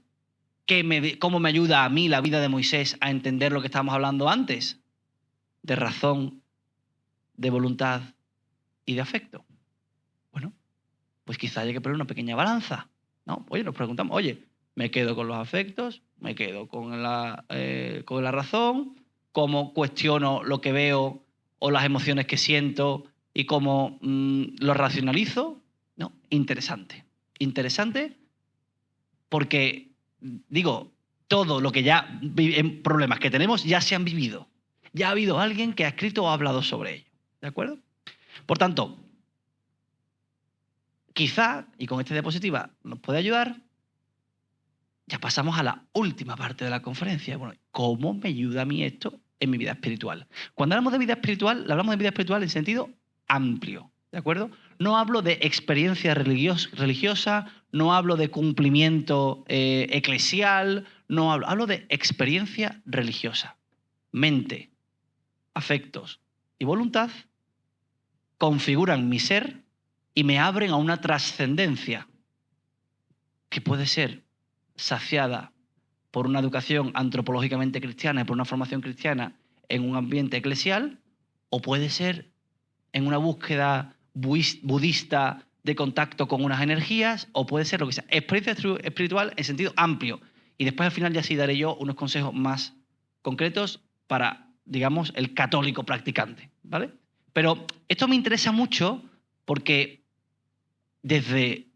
¿Cómo me ayuda a mí la vida de Moisés a entender lo que estábamos hablando antes? De razón, de voluntad y de afecto. Bueno, pues quizá haya que poner una pequeña balanza, ¿no? Oye, nos preguntamos, oye, ¿me quedo con los afectos? ¿Me quedo con la razón? ¿Cómo cuestiono lo que veo o las emociones que siento y cómo lo racionalizo? No, interesante. Interesante porque, digo, todo lo que ya, problemas que tenemos ya se han vivido. Ya ha habido alguien que ha escrito o ha hablado sobre ello. ¿De acuerdo? Por tanto, quizá, y con esta diapositiva nos puede ayudar, ya pasamos a la última parte de la conferencia. Bueno, ¿cómo me ayuda a mí esto en mi vida espiritual? Cuando hablamos de vida espiritual, hablamos de vida espiritual en sentido amplio, ¿de acuerdo? No hablo de experiencia religiosa, no hablo de cumplimiento eclesial, no hablo de experiencia religiosa. Mente, afectos y voluntad configuran mi ser y me abren a una trascendencia que puede ser saciada por una educación antropológicamente cristiana y por una formación cristiana en un ambiente eclesial, o puede ser en una búsqueda budista de contacto con unas energías, o puede ser lo que sea. Experiencia espiritual en sentido amplio. Y después al final ya sí daré yo unos consejos más concretos para, digamos, el católico practicante, ¿vale? Pero esto me interesa mucho porque desde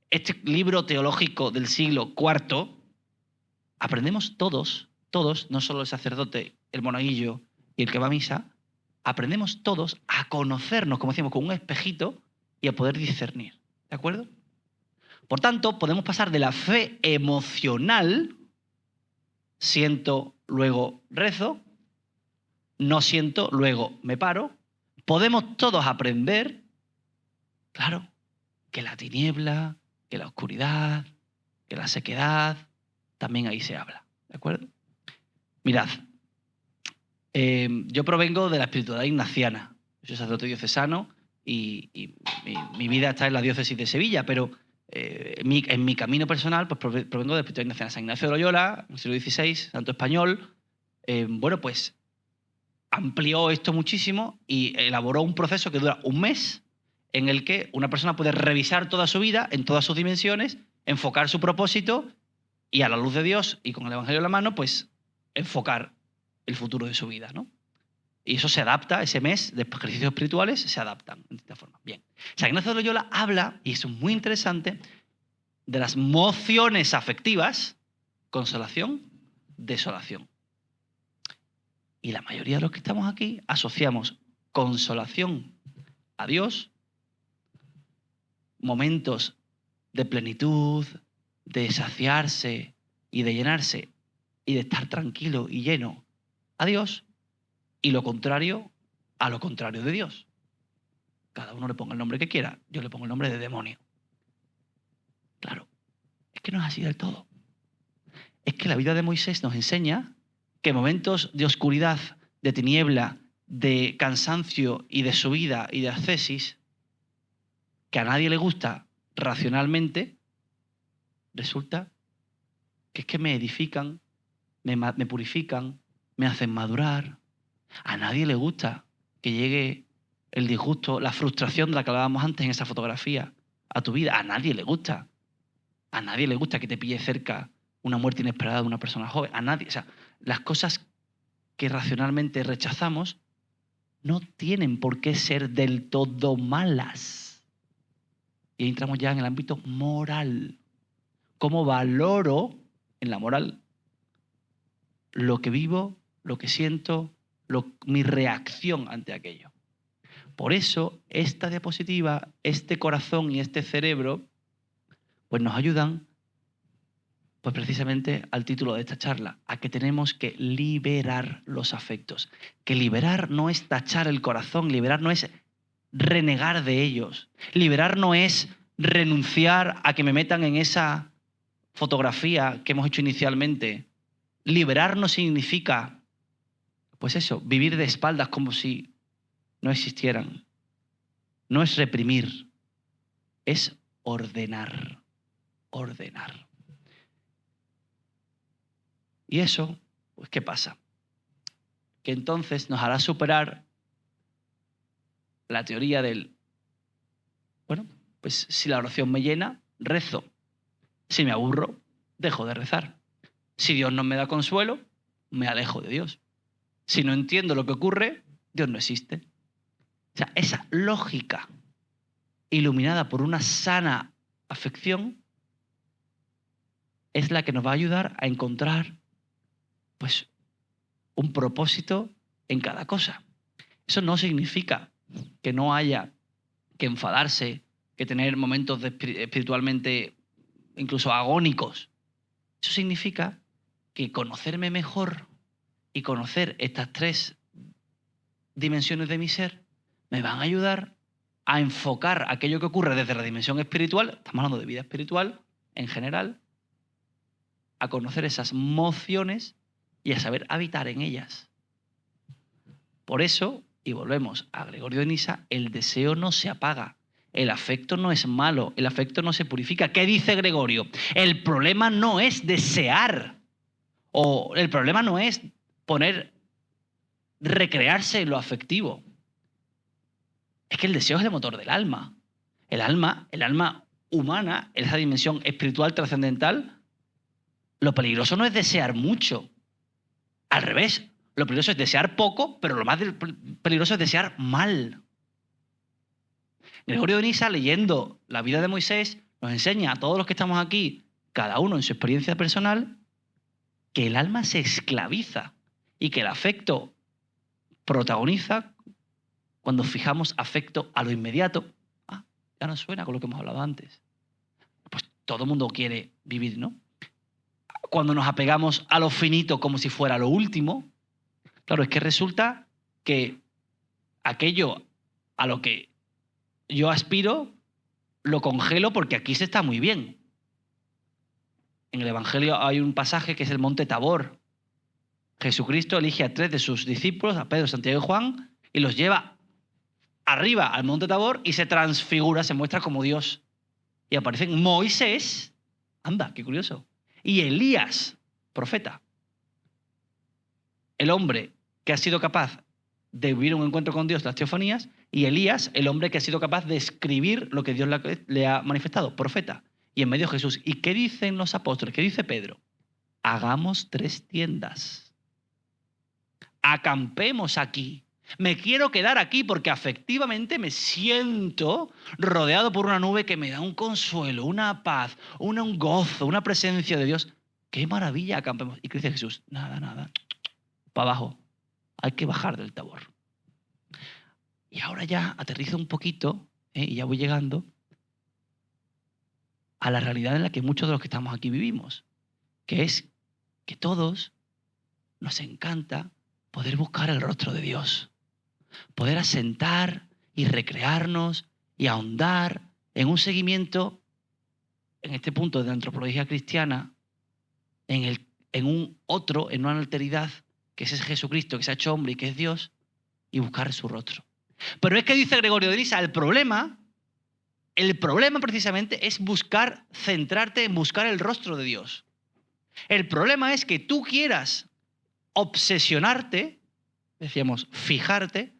este libro teológico del siglo IV aprendemos todos, no solo el sacerdote, el monaguillo y el que va a misa, aprendemos todos a conocernos, como decíamos, con un espejito y a poder discernir, ¿de acuerdo? Por tanto, podemos pasar de la fe emocional, siento, luego rezo, no siento, luego me paro. Podemos todos aprender, claro, que la tiniebla, que la oscuridad, que la sequedad, también ahí se habla, ¿de acuerdo? Mirad, yo provengo de la espiritualidad ignaciana. Yo soy sacerdote diocesano y mi vida está en la diócesis de Sevilla, pero en mi camino personal pues provengo de la espiritualidad ignaciana. San Ignacio de Loyola, en el siglo XVI, santo español, bueno, pues amplió esto muchísimo y elaboró un proceso que dura un mes en el que una persona puede revisar toda su vida en todas sus dimensiones, enfocar su propósito y a la luz de Dios y con el Evangelio en la mano, pues enfocar el futuro de su vida, ¿no? Y eso se adapta, ese mes de ejercicios espirituales se adaptan de esta forma. Bien. San Ignacio de Loyola habla, y eso es muy interesante, de las mociones afectivas, consolación, desolación. Y la mayoría de los que estamos aquí asociamos consolación a Dios, momentos de plenitud, de saciarse y de llenarse y de estar tranquilo y lleno a Dios, y lo contrario a lo contrario de Dios. Cada uno le ponga el nombre que quiera, yo le pongo el nombre de demonio. Claro, es que no es así del todo. Es que la vida de Moisés nos enseña que momentos de oscuridad, de tiniebla, de cansancio y de subida y de ascesis, que a nadie le gusta racionalmente, resulta que es que me edifican, me purifican, me hacen madurar. A nadie le gusta que llegue el disgusto, la frustración de la que hablábamos antes en esa fotografía a tu vida. A nadie le gusta. A nadie le gusta que te pille cerca una muerte inesperada de una persona joven. A nadie. O sea, las cosas que racionalmente rechazamos no tienen por qué ser del todo malas. Y ahí entramos ya en el ámbito moral. ¿Cómo valoro en la moral lo que vivo, lo que siento, mi reacción ante aquello? Por eso, esta diapositiva, este corazón y este cerebro, pues nos ayudan, pues precisamente al título de esta charla, a que tenemos que liberar los afectos. Que liberar no es tachar el corazón, liberar no es renegar de ellos. Liberar no es renunciar a que me metan en esa fotografía que hemos hecho inicialmente. Liberar no significa, pues eso, vivir de espaldas como si no existieran. No es reprimir, es ordenar. Ordenar. Y eso, pues, ¿qué pasa? Que entonces nos hará superar la teoría del, bueno, pues si la oración me llena, rezo. Si me aburro, dejo de rezar. Si Dios no me da consuelo, me alejo de Dios. Si no entiendo lo que ocurre, Dios no existe. O sea, esa lógica iluminada por una sana afección es la que nos va a ayudar a encontrar, pues, un propósito en cada cosa. Eso no significa que no haya que enfadarse, que tener momentos espiritualmente incluso agónicos. Eso significa que conocerme mejor y conocer estas tres dimensiones de mi ser me van a ayudar a enfocar aquello que ocurre desde la dimensión espiritual, estamos hablando de vida espiritual en general, a conocer esas mociones y a saber habitar en ellas. Por eso, y volvemos a Gregorio de Nisa, el deseo no se apaga. El afecto no es malo, el afecto no se purifica. ¿Qué dice Gregorio? El problema no es desear, o el problema no es recrearse en lo afectivo. Es que el deseo es el motor del alma. El alma humana, esa dimensión espiritual trascendental, lo peligroso no es desear mucho. Al revés, lo peligroso es desear poco, pero lo más peligroso es desear mal. Gregorio de Nisa, leyendo la vida de Moisés, nos enseña a todos los que estamos aquí, cada uno en su experiencia personal, que el alma se esclaviza y que el afecto protagoniza cuando fijamos afecto a lo inmediato. Ah, ya nos suena con lo que hemos hablado antes. Pues todo el mundo quiere vivir, ¿no? Cuando nos apegamos a lo finito como si fuera lo último, claro, es que resulta que aquello a lo que yo aspiro lo congelo porque aquí se está muy bien. En el Evangelio hay un pasaje que es el Monte Tabor. Jesucristo elige a 3 de sus discípulos, a Pedro, Santiago y Juan, y los lleva arriba al Monte Tabor y se transfigura, se muestra como Dios. Y aparecen Moisés, anda, qué curioso, y Elías, profeta. El hombre que ha sido capaz de vivir un encuentro con Dios, las teofanías, y Elías, el hombre que ha sido capaz de escribir lo que Dios le ha manifestado, profeta. Y en medio Jesús. ¿Y qué dicen los apóstoles? ¿Qué dice Pedro? Hagamos 3 tiendas. Acampemos aquí. Me quiero quedar aquí porque afectivamente me siento rodeado por una nube que me da un consuelo, una paz, un gozo, una presencia de Dios. ¡Qué maravilla! Acampemos. ¿Y qué dice Jesús? Nada. Para abajo. Hay que bajar del Tabor. Y ahora ya aterrizo un poquito, y ya voy llegando a la realidad en la que muchos de los que estamos aquí vivimos, que es que todos nos encanta poder buscar el rostro de Dios, poder asentar y recrearnos y ahondar en un seguimiento, en este punto de la antropología cristiana, en una alteridad, que es ese Jesucristo que se ha hecho hombre y que es Dios, y buscar su rostro. Pero es que dice Gregorio de Nisa, el problema precisamente es centrarte en buscar el rostro de Dios. El problema es que tú quieras obsesionarte, decíamos, fijarte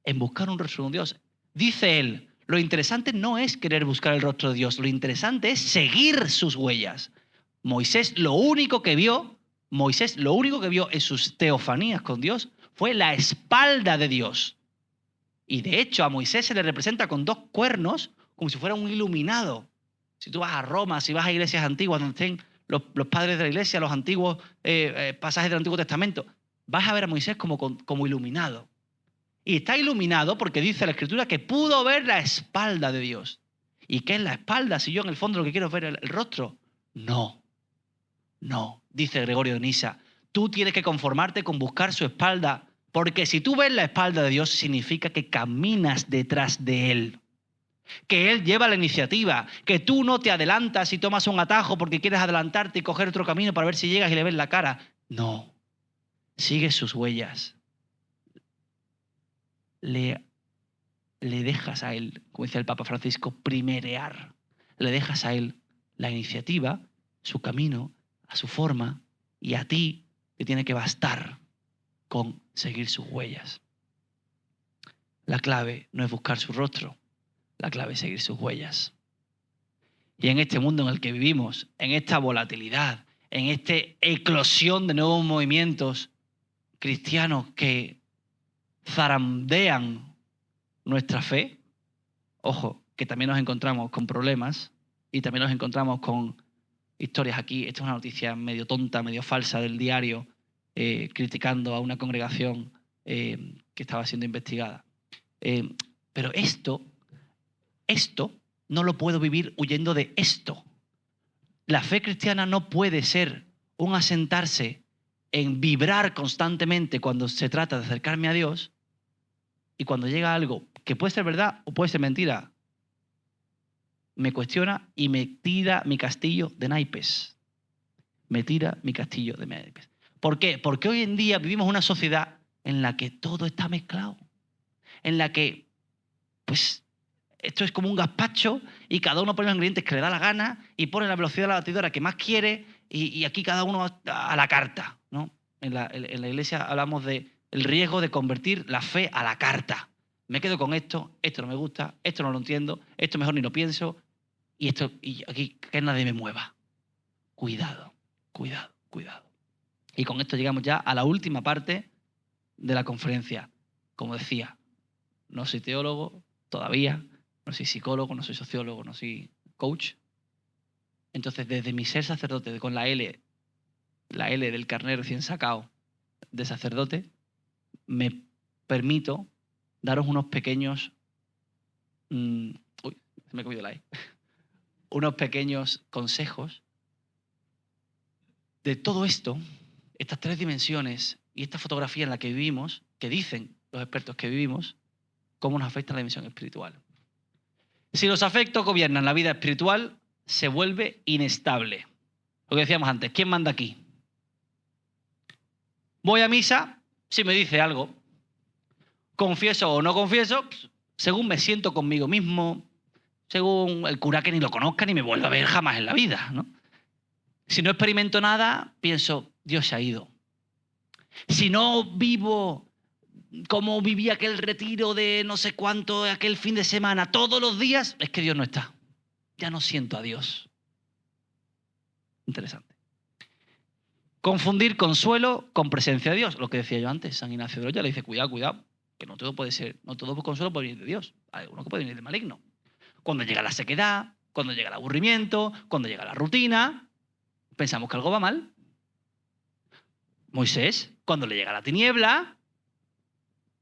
en buscar un rostro de Dios. Dice él, lo interesante no es querer buscar el rostro de Dios, lo interesante es seguir sus huellas. Moisés lo único que vio en sus teofanías con Dios fue la espalda de Dios. Y de hecho a Moisés se le representa con 2 cuernos como si fuera un iluminado. Si tú vas a Roma, si vas a iglesias antiguas donde estén los padres de la iglesia, los antiguos pasajes del Antiguo Testamento, vas a ver a Moisés como iluminado. Y está iluminado porque dice la Escritura que pudo ver la espalda de Dios. ¿Y qué es la espalda? Si yo en el fondo lo que quiero es ver el rostro. No, dice Gregorio de Nisa. Tú tienes que conformarte con buscar su espalda, porque si tú ves la espalda de Dios significa que caminas detrás de Él, que Él lleva la iniciativa, que tú no te adelantas y tomas un atajo porque quieres adelantarte y coger otro camino para ver si llegas y le ves la cara. No, sigues sus huellas. Le dejas a Él, como dice el Papa Francisco, primerear. Le dejas a Él la iniciativa, su camino, a su forma, Y a ti te tiene que bastar con seguir sus huellas. La clave no es buscar su rostro, la clave es seguir sus huellas. Y en este mundo en el que vivimos, en esta volatilidad, en esta eclosión de nuevos movimientos cristianos que zarandean nuestra fe, ojo, que también nos encontramos con problemas y también nos encontramos con historias aquí. Esta es una noticia medio tonta, medio falsa del diario, criticando a una congregación que estaba siendo investigada. Pero esto no lo puedo vivir huyendo de esto. La fe cristiana no puede ser un asentarse en vibrar constantemente cuando se trata de acercarme a Dios, y cuando llega algo que puede ser verdad o puede ser mentira, me cuestiona y me tira mi castillo de naipes. Me tira mi castillo de naipes. ¿Por qué? Porque hoy en día vivimos una sociedad en la que todo está mezclado. En la que, pues, esto es como un gazpacho y cada uno pone los ingredientes que le da la gana y pone la velocidad de la batidora que más quiere y aquí cada uno a la carta, ¿no? En la iglesia hablamos del riesgo de convertir la fe a la carta. Me quedo con esto no me gusta, esto no lo entiendo, esto mejor ni lo pienso y aquí que nadie me mueva. Cuidado, cuidado, cuidado. Y con esto llegamos ya a la última parte de la conferencia. Como decía, no soy teólogo todavía, no soy psicólogo, no soy sociólogo, no soy coach. Entonces, desde mi ser sacerdote, con la L del carnet recién sacado de sacerdote, me permito daros unos pequeños... se me ha comido la E. Unos pequeños consejos de todo esto, estas tres dimensiones y esta fotografía en la que vivimos, que dicen los expertos que vivimos, cómo nos afecta la dimensión espiritual. Si los afectos gobiernan la vida espiritual, se vuelve inestable. Lo que decíamos antes, ¿quién manda aquí? Voy a misa si me dice algo. Confieso o no confieso, según me siento conmigo mismo, según el cura que ni lo conozca ni me vuelva a ver jamás en la vida, ¿no? Si no experimento nada, pienso, Dios se ha ido. Si no vivo como viví aquel retiro de no sé cuánto, aquel fin de semana, todos los días, es que Dios no está. Ya no siento a Dios. Interesante. Confundir consuelo con presencia de Dios. Lo que decía yo antes, San Ignacio de Loyola le dice, cuidado, cuidado, que no todo puede ser, no todo consuelo puede venir de Dios. Hay uno que puede venir del maligno. Cuando llega la sequedad, cuando llega el aburrimiento, cuando llega la rutina, pensamos que algo va mal. Moisés, cuando le llega la tiniebla,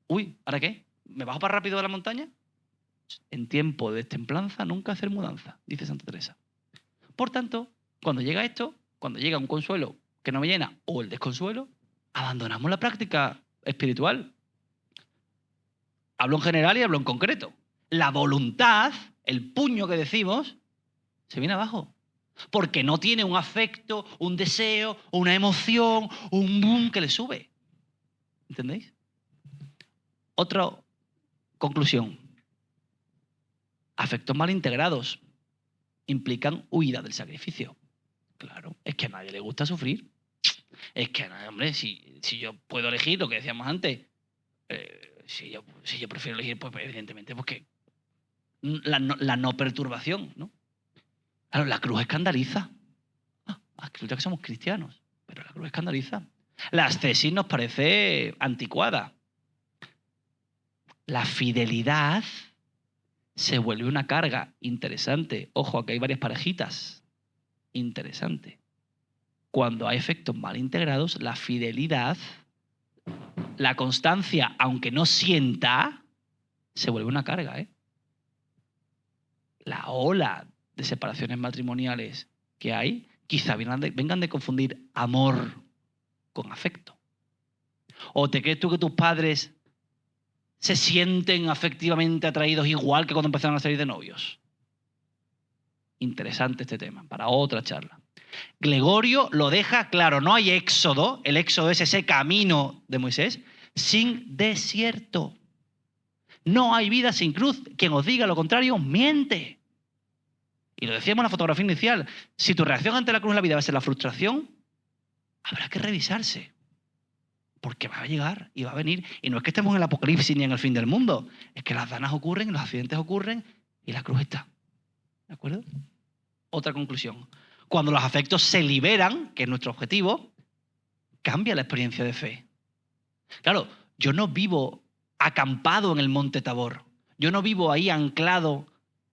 uy, ¿ahora qué? ¿Me bajo para rápido de la montaña? En tiempo de templanza nunca hacer mudanza, dice Santa Teresa. Por tanto, cuando llega esto, cuando llega un consuelo que no me llena o el desconsuelo, abandonamos la práctica espiritual. Hablo en general y hablo en concreto. La voluntad, el puño que decimos, se viene abajo. Porque no tiene un afecto, un deseo, una emoción, un boom que le sube. ¿Entendéis? Otra conclusión. Afectos mal integrados implican huida del sacrificio. Claro, es que a nadie le gusta sufrir. Es que, hombre, si yo puedo elegir lo que decíamos antes, si yo prefiero elegir, pues evidentemente, porque la no perturbación, ¿no? Claro, la cruz escandaliza. Resulta que somos cristianos, pero la cruz escandaliza. La ascesis nos parece anticuada. La fidelidad se vuelve una carga interesante. Ojo, aquí hay varias parejitas. Interesante. Cuando hay efectos mal integrados, la fidelidad, la constancia, aunque no sienta, se vuelve una carga, ¿eh? La ola de separaciones matrimoniales que hay, quizá vengan de confundir amor con afecto. ¿O te crees tú que tus padres se sienten afectivamente atraídos igual que cuando empezaron a salir de novios? Interesante este tema, para otra charla. Gregorio lo deja claro, no hay éxodo, el éxodo es ese camino de Moisés, sin desierto. No hay vida sin cruz. Quien os diga lo contrario, miente. Y lo decíamos en la fotografía inicial, si tu reacción ante la cruz en la vida va a ser la frustración, habrá que revisarse. Porque va a llegar y va a venir. Y no es que estemos en el apocalipsis ni en el fin del mundo. Es que las danas ocurren, los accidentes ocurren y la cruz está. ¿De acuerdo? Otra conclusión. Cuando los afectos se liberan, que es nuestro objetivo, cambia la experiencia de fe. Claro, yo no vivo acampado en el monte Tabor. Yo no vivo ahí anclado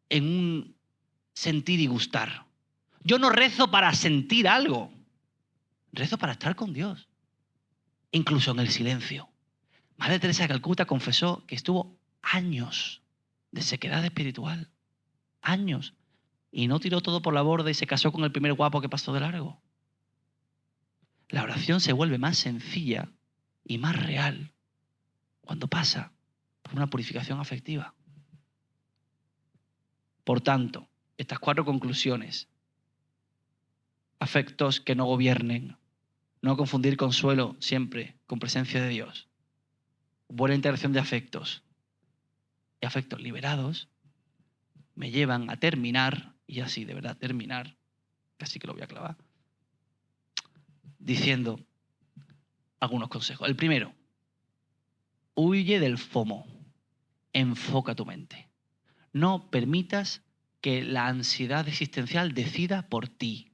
en un sentir y gustar. Yo no rezo para sentir algo. Rezo para estar con Dios. Incluso en el silencio. Madre Teresa de Calcuta confesó que estuvo años de sequedad espiritual. Años. Y no tiró todo por la borda y se casó con el primer guapo que pasó de largo. La oración se vuelve más sencilla y más real cuando pasa por una purificación afectiva. Por tanto, estas 4 conclusiones. Afectos que no gobiernen. No confundir consuelo siempre con presencia de Dios. Buena integración de afectos. Y afectos liberados me llevan a terminar, y así de verdad terminar, casi que lo voy a clavar, diciendo algunos consejos. El primero, huye del FOMO. Enfoca tu mente. No permitas que la ansiedad existencial decida por ti.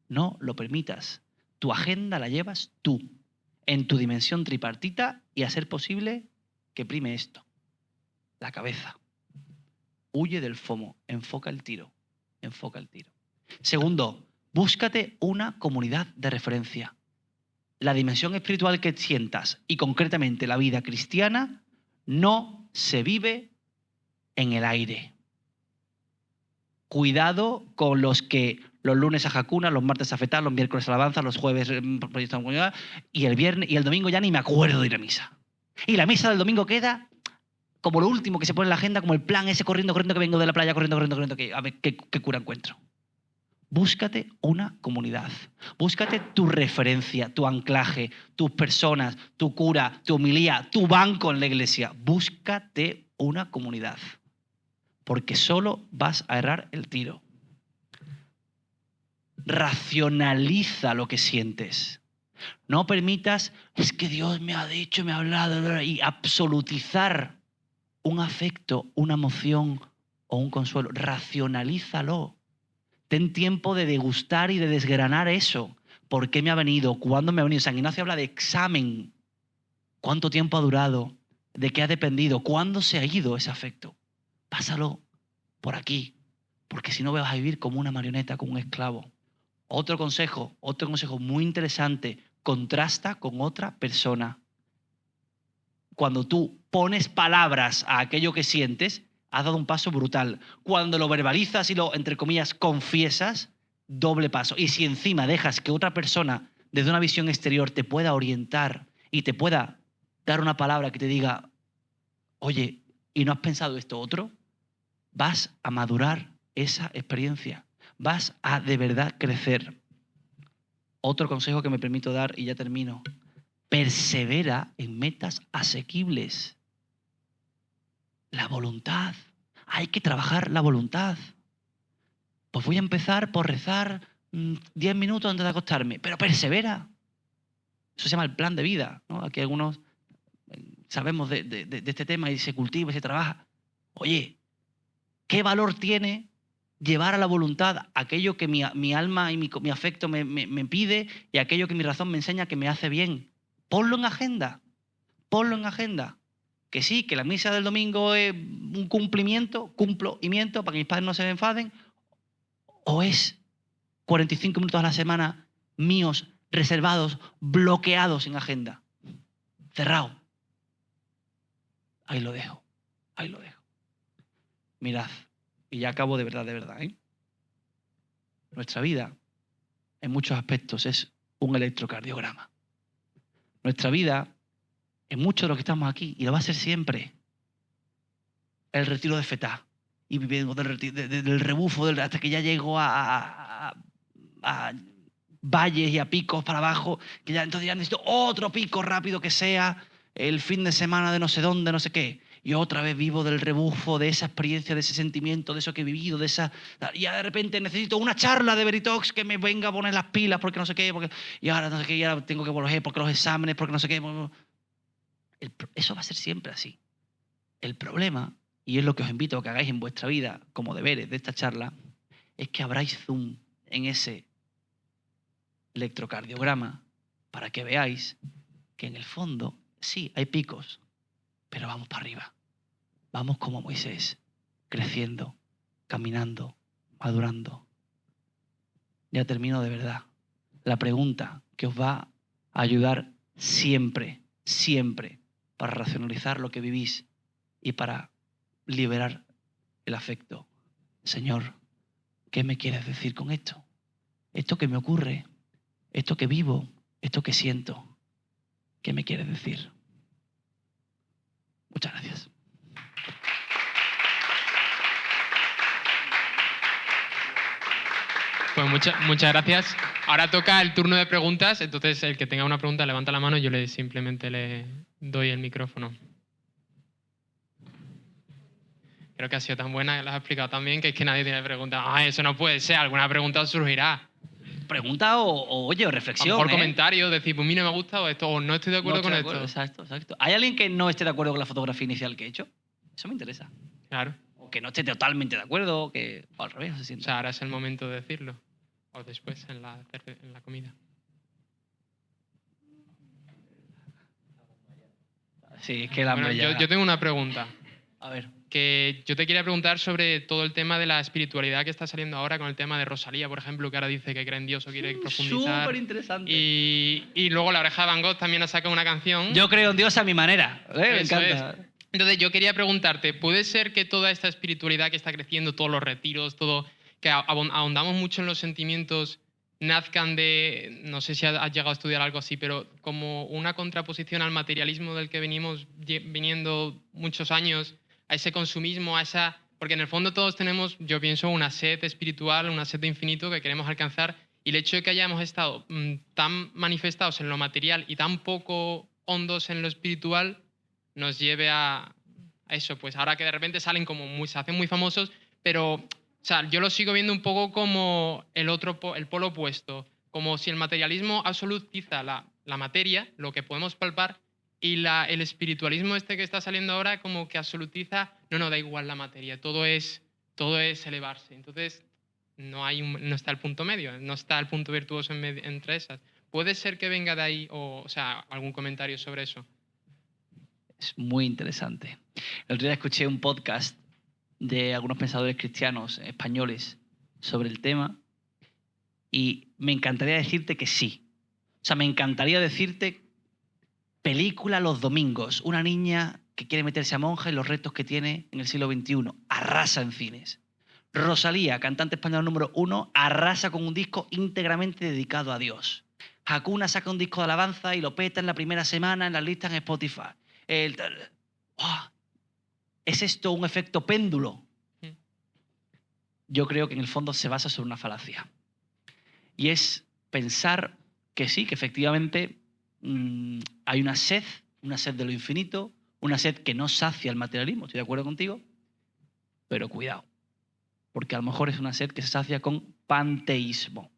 No lo permitas. Tu agenda la llevas tú, en tu dimensión tripartita y a ser posible que prime esto, la cabeza. Huye del FOMO, enfoca el tiro, enfoca el tiro. Segundo, búscate una comunidad de referencia. La dimensión espiritual que sientas y concretamente la vida cristiana no se vive en el aire. Cuidado con los que los lunes a jacuna, los martes a fetal, los miércoles a alabanza, los jueves proyecto de comunidad y el viernes y el domingo ya ni me acuerdo de ir a misa. Y la misa del domingo queda como lo último que se pone en la agenda, como el plan ese corriendo que vengo de la playa, corriendo, que a ver qué cura encuentro. Búscate una comunidad. Búscate tu referencia, tu anclaje, tus personas, tu cura, tu homilía, tu banco en la iglesia. Búscate una comunidad. Porque solo vas a errar el tiro. Racionaliza lo que sientes. No permitas, es que Dios me ha dicho, me ha hablado, y absolutizar un afecto, una emoción o un consuelo. Racionalízalo. Ten tiempo de degustar y de desgranar eso. ¿Por qué me ha venido? ¿Cuándo me ha venido? San Ignacio habla de examen. ¿Cuánto tiempo ha durado? ¿De qué ha dependido? ¿Cuándo se ha ido ese afecto? Pásalo por aquí, porque si no vas a vivir como una marioneta, como un esclavo. Otro consejo muy interesante, contrasta con otra persona. Cuando tú pones palabras a aquello que sientes, has dado un paso brutal. Cuando lo verbalizas y lo, entre comillas, confiesas, doble paso. Y si encima dejas que otra persona, desde una visión exterior, te pueda orientar y te pueda dar una palabra que te diga, oye, ¿y no has pensado esto otro? Vas a madurar esa experiencia. Vas a de verdad crecer. Otro consejo que me permito dar y ya termino. Persevera en metas asequibles. La voluntad. Hay que trabajar la voluntad. Pues voy a empezar por rezar 10 minutos antes de acostarme, pero persevera. Eso se llama el plan de vida, ¿no? Aquí algunos sabemos de este tema y se cultiva y se trabaja. Oye, ¿qué valor tiene llevar a la voluntad aquello que mi alma y mi afecto me pide y aquello que mi razón me enseña que me hace bien? Ponlo en agenda. Ponlo en agenda. Que sí, que la misa del domingo es un cumplimiento para que mis padres no se me enfaden, o es 45 minutos a la semana míos, reservados, bloqueados en agenda. Cerrado. Ahí lo dejo. Mirad, y ya acabo de verdad, ¿eh? Nuestra vida, en muchos aspectos, es un electrocardiograma. Nuestra vida, en muchos de los que estamos aquí, y lo va a ser siempre, el retiro de fetá. Y viviendo del rebufo, hasta que ya llego a valles y a picos para abajo, que ya entonces ya necesito otro pico rápido que sea el fin de semana de no sé dónde, no sé qué. y otra vez vivo del rebufo de esa experiencia, de ese sentimiento, de eso que he vivido, de esa... Y ya de repente necesito una charla de Veritox que me venga a poner las pilas porque no sé qué, y ahora no sé qué, y ahora tengo que volver porque los exámenes, porque no sé qué. Eso va a ser siempre así. El problema, y es lo que os invito a que hagáis en vuestra vida como deberes de esta charla, es que abráis zoom en ese electrocardiograma para que veáis que en el fondo sí hay picos, pero vamos para arriba. Vamos como Moisés, creciendo, caminando, madurando. Ya termino de verdad. La pregunta que os va a ayudar siempre, siempre, para racionalizar lo que vivís y para liberar el afecto. Señor, ¿qué me quieres decir con esto? Esto que me ocurre, esto que vivo, esto que siento, ¿qué me quieres decir? Muchas gracias. Pues muchas gracias. Ahora toca el turno de preguntas, entonces el que tenga una pregunta levanta la mano y yo simplemente le doy el micrófono. Creo que ha sido tan buena, que lo has explicado tan bien, que es que nadie tiene preguntas. Eso no puede ser, alguna pregunta os surgirá. Pregunta o reflexión. A lo mejor comentario, decir, pues mira, me ha gustado esto, o no estoy de acuerdo con esto. Exacto. ¿Hay alguien que no esté de acuerdo con la fotografía inicial que he hecho? Eso me interesa. Claro. O que no esté totalmente de acuerdo, o al revés, se O sienta. sea, ahora es el momento de decirlo. O después, en la comida. Sí, es que la Bueno, yo tengo una pregunta. A ver. Que yo te quería preguntar sobre todo el tema de la espiritualidad que está saliendo ahora con el tema de Rosalía, por ejemplo, que ahora dice que cree en Dios o quiere profundizar. Súper interesante. Y luego La Oreja de Van Gogh también ha sacado una canción. Yo creo en Dios a mi manera. Me encanta. Es. Entonces yo quería preguntarte, ¿puede ser que toda esta espiritualidad que está creciendo, todos los retiros, todo, que ahondamos mucho en los sentimientos, nazcan de, no sé si has llegado a estudiar algo así, pero como una contraposición al materialismo del que venimos viniendo muchos años, a ese consumismo, a esa... Porque en el fondo todos tenemos, yo pienso, una sed espiritual, una sed de infinito que queremos alcanzar, y el hecho de que hayamos estado tan manifestados en lo material y tan poco hondos en lo espiritual nos lleve a eso, pues ahora que de repente salen como se hacen muy famosos, pero o sea, yo lo sigo viendo un poco como el polo opuesto, como si el materialismo absolutiza la materia, lo que podemos palpar, y el espiritualismo este que está saliendo ahora como que absolutiza, no, da igual la materia, todo es elevarse. Entonces no está el punto medio, no está el punto virtuoso entre esas. ¿Puede ser que venga de ahí o sea, algún comentario sobre eso? Es muy interesante. El otro día escuché un podcast de algunos pensadores cristianos españoles sobre el tema y me encantaría decirte que sí. O sea, me encantaría decirte película los domingos, una niña que quiere meterse a monja y los retos que tiene en el siglo XXI, arrasa en cines. Rosalía, cantante española número 1, arrasa con un disco íntegramente dedicado a Dios. Hakuna saca un disco de alabanza y lo peta en la primera semana en las listas en Spotify. ¿Es esto un efecto péndulo? Yo creo que en el fondo se basa sobre una falacia. Y es pensar que sí, que efectivamente hay una sed de lo infinito, una sed que no sacia el materialismo, estoy de acuerdo contigo, pero cuidado, porque a lo mejor es una sed que se sacia con panteísmo.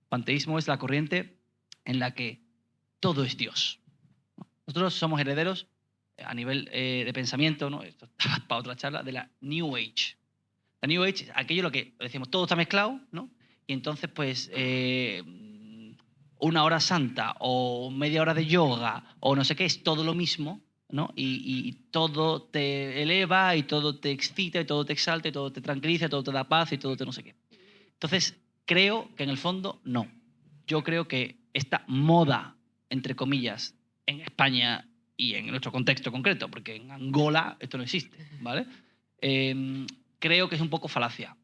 Panteísmo es la corriente en la que todo es Dios. Nosotros somos herederos a nivel de pensamiento, ¿no? Esto está para otra charla, de la New Age. La New Age es aquello lo que decimos, todo está mezclado, ¿no? Y entonces, pues, una hora santa o media hora de yoga o no sé qué, es todo lo mismo, ¿no? Y todo te eleva y todo te excita y todo te exalta y todo te tranquiliza y todo te da paz y todo te no sé qué. Entonces, creo que en el fondo no. Yo creo que esta moda, entre comillas, en España y en nuestro contexto concreto, porque en Angola esto no existe, ¿vale? Creo que es un poco falacia.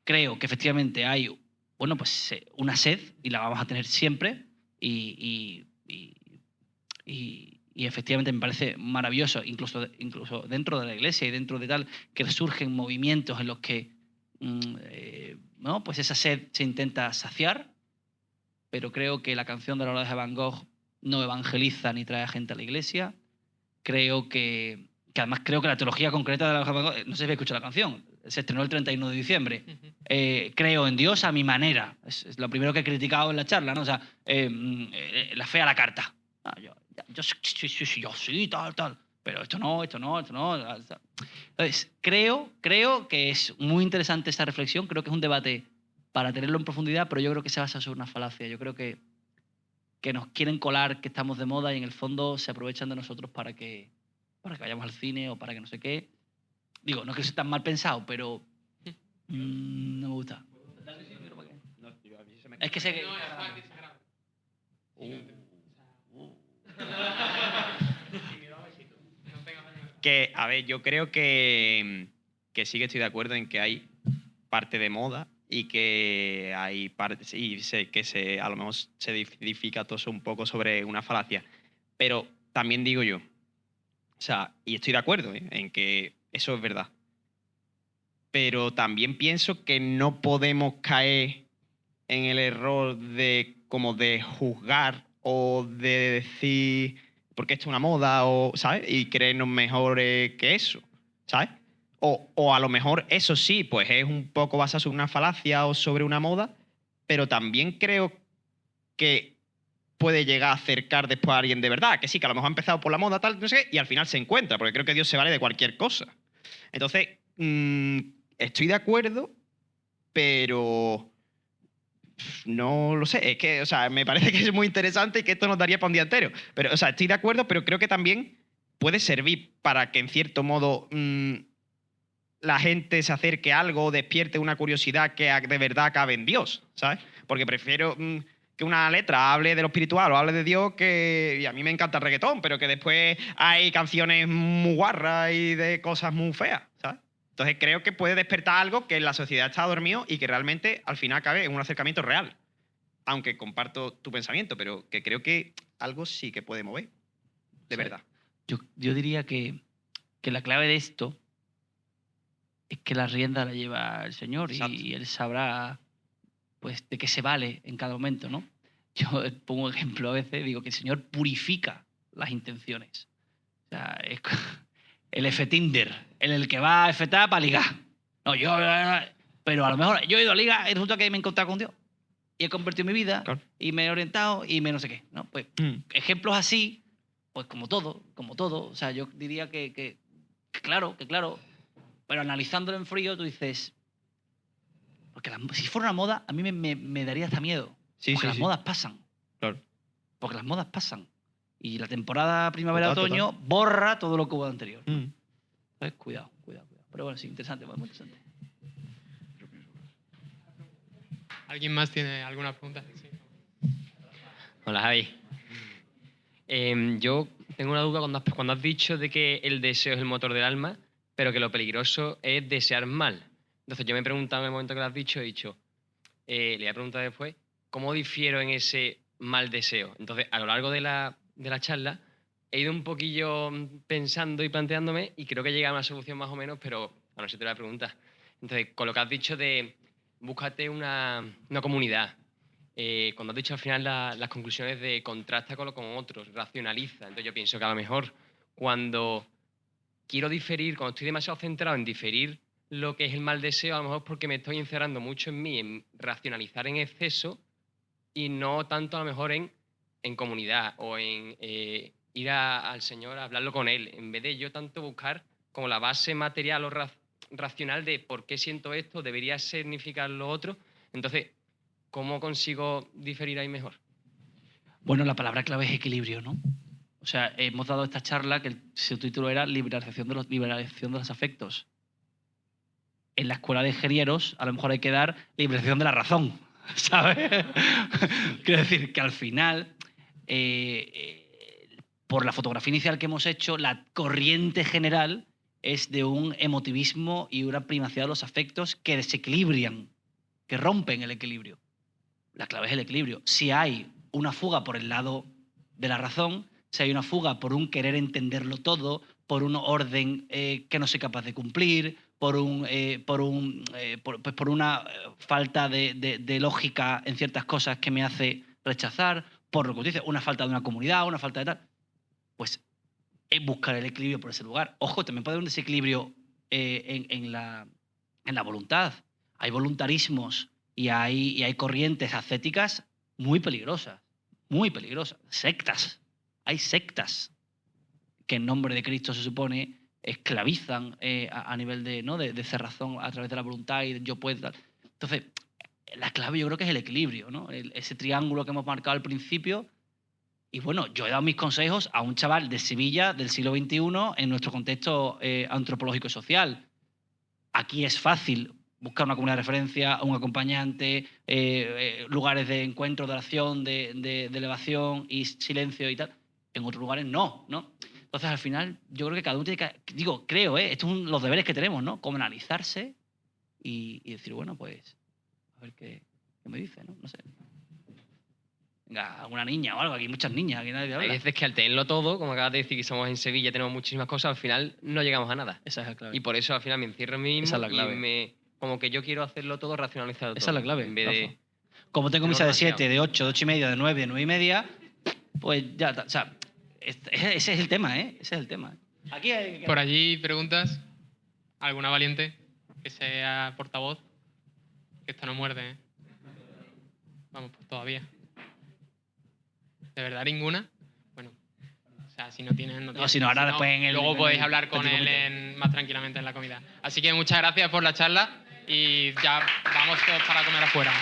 Creo que efectivamente hay, bueno, pues una sed y la vamos a tener siempre y efectivamente me parece maravilloso, incluso dentro de la iglesia y dentro de tal, que surgen movimientos en los que ¿no? Pues esa sed se intenta saciar, pero creo que la canción de La Oreja de Van Gogh no evangeliza ni trae a gente a la iglesia. Creo que que además creo que la teología concreta de la Virgen María, no sé si habéis escuchado la canción, se estrenó el 31 de diciembre. Creo en Dios a mi manera. Es lo primero que he criticado en la charla, ¿no? O sea, la fe a la carta. Yo sí, tal. Pero esto no. Entonces, creo que es muy interesante esta reflexión. Creo que es un debate para tenerlo en profundidad, pero yo creo que se basa sobre una falacia. Yo creo que nos quieren colar que estamos de moda y en el fondo se aprovechan de nosotros para que vayamos al cine o para que no sé qué. Digo, no es que sea tan mal pensado, pero no me gusta. Es que sé que... Que, a ver, yo creo que sí que estoy de acuerdo en que hay parte de moda y que hay partes y a lo mejor se edifica todo eso un poco sobre una falacia. Pero también digo yo, o sea, y estoy de acuerdo en que eso es verdad. Pero también pienso que no podemos caer en el error de juzgar o de decir porque esto es una moda, o, ¿sabes? Y creernos mejores que eso, ¿sabes? O a lo mejor eso sí, pues es un poco basado sobre una falacia o sobre una moda, pero también creo que puede llegar a acercar después a alguien de verdad, que sí, que a lo mejor ha empezado por la moda, tal, no sé qué, y al final se encuentra, porque creo que Dios se vale de cualquier cosa. Entonces, estoy de acuerdo, pero no lo sé, es que, o sea, me parece que es muy interesante y que esto nos daría para un día entero. Pero, o sea, estoy de acuerdo, pero creo que también puede servir para que, en cierto modo, la gente se acerque a algo o despierte una curiosidad que de verdad cabe en Dios, ¿sabes? Porque prefiero que una letra hable de lo espiritual o hable de Dios que... Y a mí me encanta el reggaetón, pero que después hay canciones muy guarras y de cosas muy feas, ¿sabes? Entonces creo que puede despertar algo que en la sociedad está dormido y que realmente al final cabe en un acercamiento real. Aunque comparto tu pensamiento, pero que creo que algo sí que puede mover. De verdad. Yo diría que la clave de esto es que la rienda la lleva el Señor y Él sabrá pues, de qué se vale en cada momento, ¿no? Yo pongo ejemplo a veces, digo que el Señor purifica las intenciones. O sea, es el F-Tinder, el que va a F-Tap para ligar. No, pero a lo mejor yo he ido a ligar y resulta que me he encontrado con Dios. Y he convertido mi vida, claro, y me he orientado y me no sé qué, ¿no? Pues ejemplos así, pues como todo. O sea, yo diría que claro, pero analizándolo en frío tú dices, porque si fuera una moda, a mí me daría hasta miedo. Porque las modas pasan. Claro. Porque las modas pasan. Y la temporada primavera-otoño borra todo lo que hubo anterior. Entonces, cuidado. Pero bueno, sí, interesante, muy interesante. ¿Alguien más tiene alguna pregunta? Sí. Hola, Javi. Yo tengo una duda cuando has dicho de que el deseo es el motor del alma, pero que lo peligroso es desear mal. Entonces yo me he preguntado en el momento que lo has dicho, le voy a preguntar después, ¿cómo difiero en ese mal deseo? Entonces, a lo largo de la charla, he ido un poquillo pensando y planteándome y creo que he llegado a una solución más o menos, pero a no ser te la pregunta. Entonces, con lo que has dicho de búscate una comunidad, cuando has dicho al final las conclusiones de contrasta con otros, racionaliza. Entonces yo pienso que a lo mejor cuando quiero diferir, cuando estoy demasiado centrado en diferir lo que es el mal deseo, a lo mejor es porque me estoy encerrando mucho en mí, en racionalizar en exceso y no tanto a lo mejor en comunidad o en ir al Señor a hablarlo con Él, en vez de yo tanto buscar como la base material o racional de por qué siento esto, debería significar lo otro. Entonces, ¿cómo consigo diferir ahí mejor? Bueno, la palabra clave es equilibrio, ¿no? O sea, hemos dado esta charla que su título era liberación de los afectos. En la escuela de ingenieros a lo mejor hay que dar liberación de la razón, ¿sabes? Quiero decir que al final, por la fotografía inicial que hemos hecho, la corriente general es de un emotivismo y una primacía de los afectos que desequilibran, que rompen el equilibrio. La clave es el equilibrio. Si hay una fuga por el lado de la razón, si hay una fuga por un querer entenderlo todo, por un orden que no soy capaz de cumplir, por una falta de lógica en ciertas cosas que me hace rechazar, por lo que usted dice, una falta de una comunidad, una falta de tal, pues es buscar el equilibrio por ese lugar. Ojo, también puede haber un desequilibrio en la voluntad. Hay voluntarismos y hay corrientes ascéticas muy peligrosas, muy peligrosas. Sectas. Hay sectas que en nombre de Cristo se supone esclavizan a nivel de cerrazón a través de la voluntad y yo puedo. Entonces, la clave yo creo que es el equilibrio, ¿no? Ese triángulo que hemos marcado al principio. Y bueno, yo he dado mis consejos a un chaval de Sevilla del siglo XXI en nuestro contexto antropológico y social. Aquí es fácil buscar una comunidad de referencia, un acompañante, lugares de encuentro, de oración, de elevación y silencio y tal. En otros lugares no, ¿no? Entonces, al final, yo creo que cada uno tiene que... Digo, creo, estos son los deberes que tenemos, ¿no? Como analizarse y decir, bueno, pues, a ver qué me dice, ¿no? No sé. Venga, alguna niña o algo, aquí hay muchas niñas, aquí nadie habla. Hay veces que al tenerlo todo, como acabas de decir que somos en Sevilla, tenemos muchísimas cosas, al final no llegamos a nada. Esa es la clave. Y por eso al final me encierro en mí mismo Esa es la clave. y como que yo quiero hacerlo todo racionalizado. Esa todo, es la clave, En vez de... Rafa. Como tengo No misa de demasiado. 7, de 8, de 8 y media, de 9, de 9 y media, pues ya, o sea, ese es el tema, ¿eh? Ese es el tema. Aquí hay... Por allí, preguntas. ¿Alguna valiente que sea portavoz? Que esto no muerde, ¿eh? Vamos, pues todavía. ¿De verdad ninguna? Bueno, o sea, si no tienen... No, si no, ahora después en el... Luego en podéis el hablar con petit él comité. más tranquilamente en la comida. Así que muchas gracias por la charla y ya vamos todos para comer afuera.